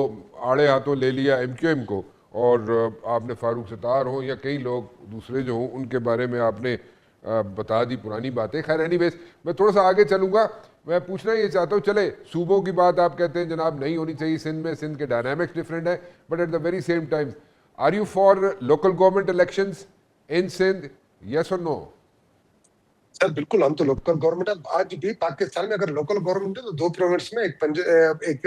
आड़े हाथों ले लिया एमक्यूएम को, और आपने फारूक सत्तार हो या कई लोग दूसरे जो हों उनके बारे में आपने बता दी पुरानी बातें। खैर एनीवेज, मैं थोड़ा सा आगे चलूँगा। मैं पूछना ये चाहता हूँ, चले सूबों की बात आप कहते हैं जनाब नहीं होनी चाहिए सिंध में, सिंध के डायनामिक्स डिफरेंट है, but at the very same time are you for local government elections in Sindh, yes और नो? सर बिल्कुल, हम तो लोकल गवर्नमेंट है। आज भी पाकिस्तान में अगर लोकल गवर्नमेंट है तो 2 प्रोविंस में, एक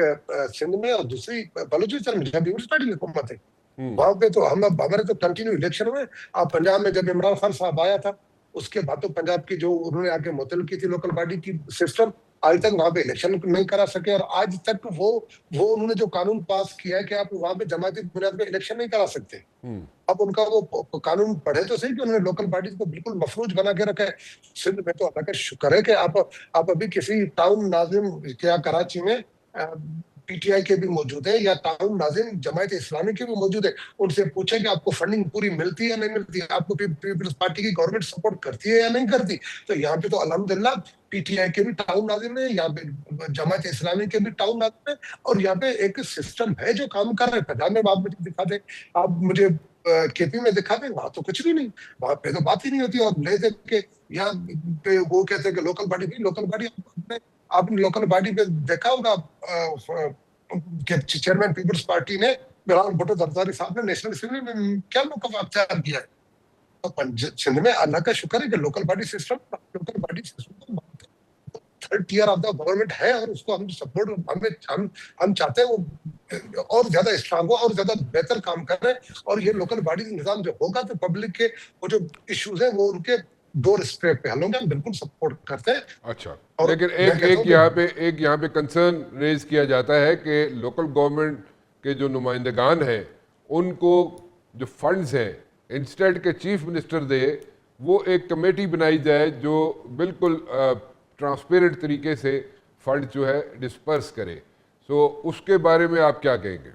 सिंध में और दूसरी बलूचिस्तान में, जहाँ पीपल्स पार्टी की हुकूमत है। वहां पे तो हमारे तो कंटिन्यू इलेक्शन हुए। आप पंजाब में जब इमरान खान साहब आया था, उसके बाद तो पंजाब की जो उन्होंने आके मुतल की थी लोकल बॉडी की सिस्टम, आज तक वहां पे इलेक्शन नहीं करा सके। और आज तक वो उन्होंने जो कानून पास किया है कि आप वहां पे जमाती बुनियाद पे इलेक्शन नहीं करा सकते। अब उनका वो कानून पढ़े तो सही कि उन्होंने लोकल बॉडीज को बिल्कुल मफरूज बना के रखा है। सिंध में तो अल्लाह का शुक्र है कि आप अभी किसी टाउन नाजिम क्या कराची में पीटीआई के भी मौजूद है, या टाउन नाजिम जमायत इस्लामी के भी मौजूद है। उनसे पूछे कि आपको फंडिंग पूरी मिलती है या नहीं मिलती है, आपको पीपल्स पार्टी की गवर्नमेंट सपोर्ट करती है या नहीं करती। तो यहाँ पे तो अल्हम्दुलिल्लाह पीटीआई के भी टाउन नाजिम है, यहाँ पे जमायत इस्लामी के भी टाउन नाजिम है, और यहाँ पे एक सिस्टम है जो काम कर रहे हैं। पंजाब में आप मुझे दिखा दे, आप मुझे केपी में दिखा दे, वहां तो कुछ भी नहीं, वहां पे तो बात ही नहीं होती। और ले दे के यहाँ पे वो कहते हैं कि लोकल बॉडी आपने लोकल बॉडी पे देखा होगा चेयरमैन पीपल्स पार्टी ने बिलावल भुट्टो जरदारी साहब ने नेशनल असेंबली में क्या मौका अख्तियार किया है। तो सिंध में अल्लाह का शुक्र है कि local body system third tier of the government है, और उसको हम सपोर्ट हम चाहते हैं वो और ज्यादा स्ट्रांग हो और ज्यादा बेहतर काम कर रहे हैं। और ये लोकल बॉडी निजाम जो होगा तो पब्लिक के वो जो इश्यूज है वो उनके डोर स्टेप पे हल होंगे, हम बिल्कुल सपोर्ट करते हैं। अच्छा, लेकिन एक यहाँ पे कंसर्न रेज किया जाता है कि लोकल गवर्नमेंट के जो नुमाइंदगान हैं उनको जो फंड्स हैं इंस्टेड के चीफ मिनिस्टर दे, वो एक कमेटी बनाई जाए जो बिल्कुल ट्रांसपेरेंट तरीके से फंड जो है डिस्पर्स करे। सो उसके बारे में आप क्या कहेंगे?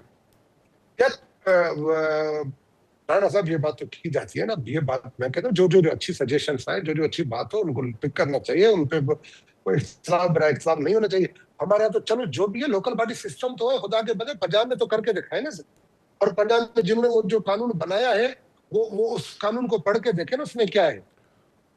राणा साहब ये बात तो की जाती है ना, ये बात मैं कहता हूँ जो अच्छी सजेशंस आए, जो अच्छी बात हो उनको पिक करना चाहिए, उन पे कोई इख्तिलाफ नहीं होना चाहिए। हमारे यहाँ तो चलो जो भी है लोकल बॉडी सिस्टम तो है, खुदा के बदले पंजाब में तो करके दिखाए ना सर। और पंजाब में जिन्होंने वो जो कानून बनाया है वो उस कानून को पढ़ के देखे ना उसमें क्या है।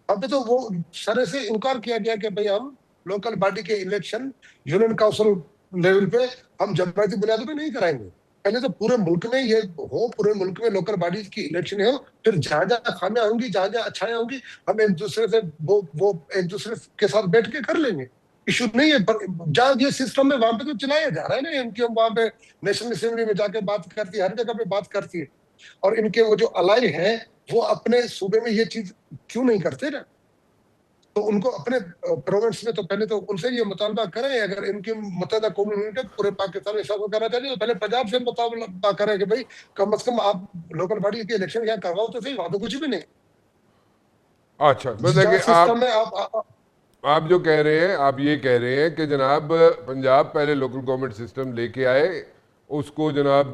अब तो वो सरे से इनकार किया गया कि भाई हम लोकल बॉडी के इलेक्शन यूनियन काउंसिल लेवल पे हम जमायती बुनियादों पे नहीं कराएंगे। पहले तो पूरे मुल्क में ये हो, पूरे मुल्क में लोकल बॉडीज की इलेक्शन हो, फिर जहां जहां खामियां होंगी, जहां जहां अच्छाइयां होंगी, हम एक दूसरे से वो एक दूसरे के साथ बैठ के कर लेंगे, इशू नहीं है। पर जहां ये सिस्टम है वहां पे तो चलाया जा रहा है ना, इनकी वहां पे नेशनल असेंबली में जाके बात करती है, हर जगह पे बात करती है। और इनके वो जो अलाई है वो अपने सूबे में ये चीज क्यों नहीं करते ना। तो उनको अपने प्रोविंस में तो पहले तो उनसे ये मुतालबा करें, अगर इनकी मुत्तहदा कौमी यूनिट पूरे पाकिस्तान में ऐसा करना चाहिए तो पहले पंजाब से मुतालबा करें कि भाई कम से कम आप लोकल बॉडी के इलेक्शन यहाँ करवाओ तो सही, वहां तो कुछ भी नहीं। अच्छा, मतलब आप जो कह रहे हैं, आप ये कह रहे हैं कि जनाब पंजाब पहले लोकल गवर्नमेंट सिस्टम लेके आए, उसको जनाब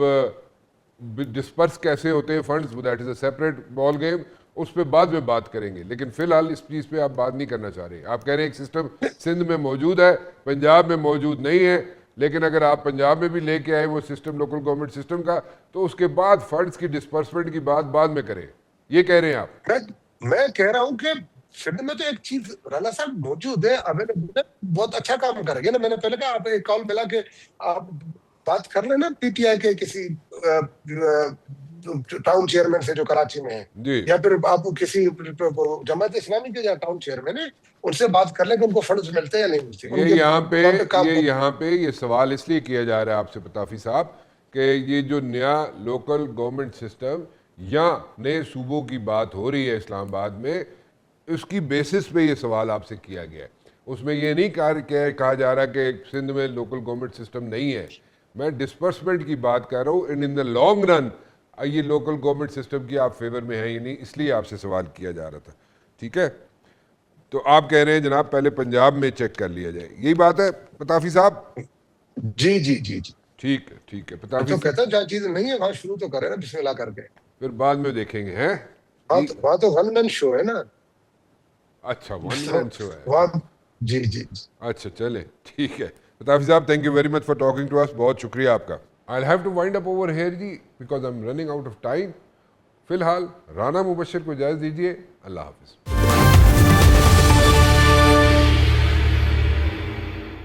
डिस्पर्स कैसे होते हैं funds, that is a separate ball game, उस पर बाद में बात करेंगे। लेकिन फिलहाल इस चीज़ पे आप बात नहीं करना चाह रहे। आप कह रहे हैं एक सिस्टम सिंध में मौजूद है, पंजाब में मौजूद नहीं है, लेकिन अगर आप पंजाब में भी लेके आए वो सिस्टम लोकल गवर्नमेंट सिस्टम का, तो उसके बाद फंड्स की डिस्पर्समेंट की बात बाद में करें। ये कह रहे हैं आप? मैं कह रहा हूं कि सिंध में तो एक चीज राणा साहब मौजूद है, अवेलेबल है, बहुत अच्छा काम करेंगे ना। मैंने पहले कहा, आप एक कॉल मिला के आप बात कर लेना पीटीआई के किसी टाउन चेयरमैन से जो कराची में है, जी या फिर आप किसी जमात इस्लामी के या टाउन चेयरमैन है, उनसे बात कर ले कि उनको फंड्स मिलते हैं या नहीं मिलते। ये उनके यहाँ पे ये सवाल इसलिए किया जा रहा है आपसे पताफी साहब कि ये जो नया लोकल गवर्नमेंट सिस्टम या नए सूबों की बात हो रही है इस्लामाबाद में, उसकी बेसिस पे ये सवाल आपसे किया गया है। उसमें ये नहीं कहा जा रहा कि सिंध में लोकल गवर्नमेंट सिस्टम नहीं है। मैं डिस्पर्समेंट की बात कर रहा हूँ, and in the long run ये लोकल गवर्नमेंट सिस्टम की आप फेवर में है या नहीं, इसलिए आपसे सवाल किया जा रहा था। ठीक है, तो आप कह रहे हैं जनाब पहले पंजाब में चेक कर लिया जाए, यही बात है पताफी साहब? जी जी जी जी, ठीक है पताफी तो कहता जहाँ चीज नहीं है वहां शुरू तो करे ना बिस्मिल्लाह करके, फिर बाद में देखेंगे हैं। वहां तो वन मैन शो है ना। अच्छा, वन मैन शो है। वहाँ जी जी जी। अच्छा चले, ठीक है पताफी साहब, thank you very much for talking to us, बहुत शुक्रिया आपका। I have to wind up over here जी, because I am running out of time. फिलहाल राना मुबशर को इजाज़त दीजिए, अल्लाह हाफिज़।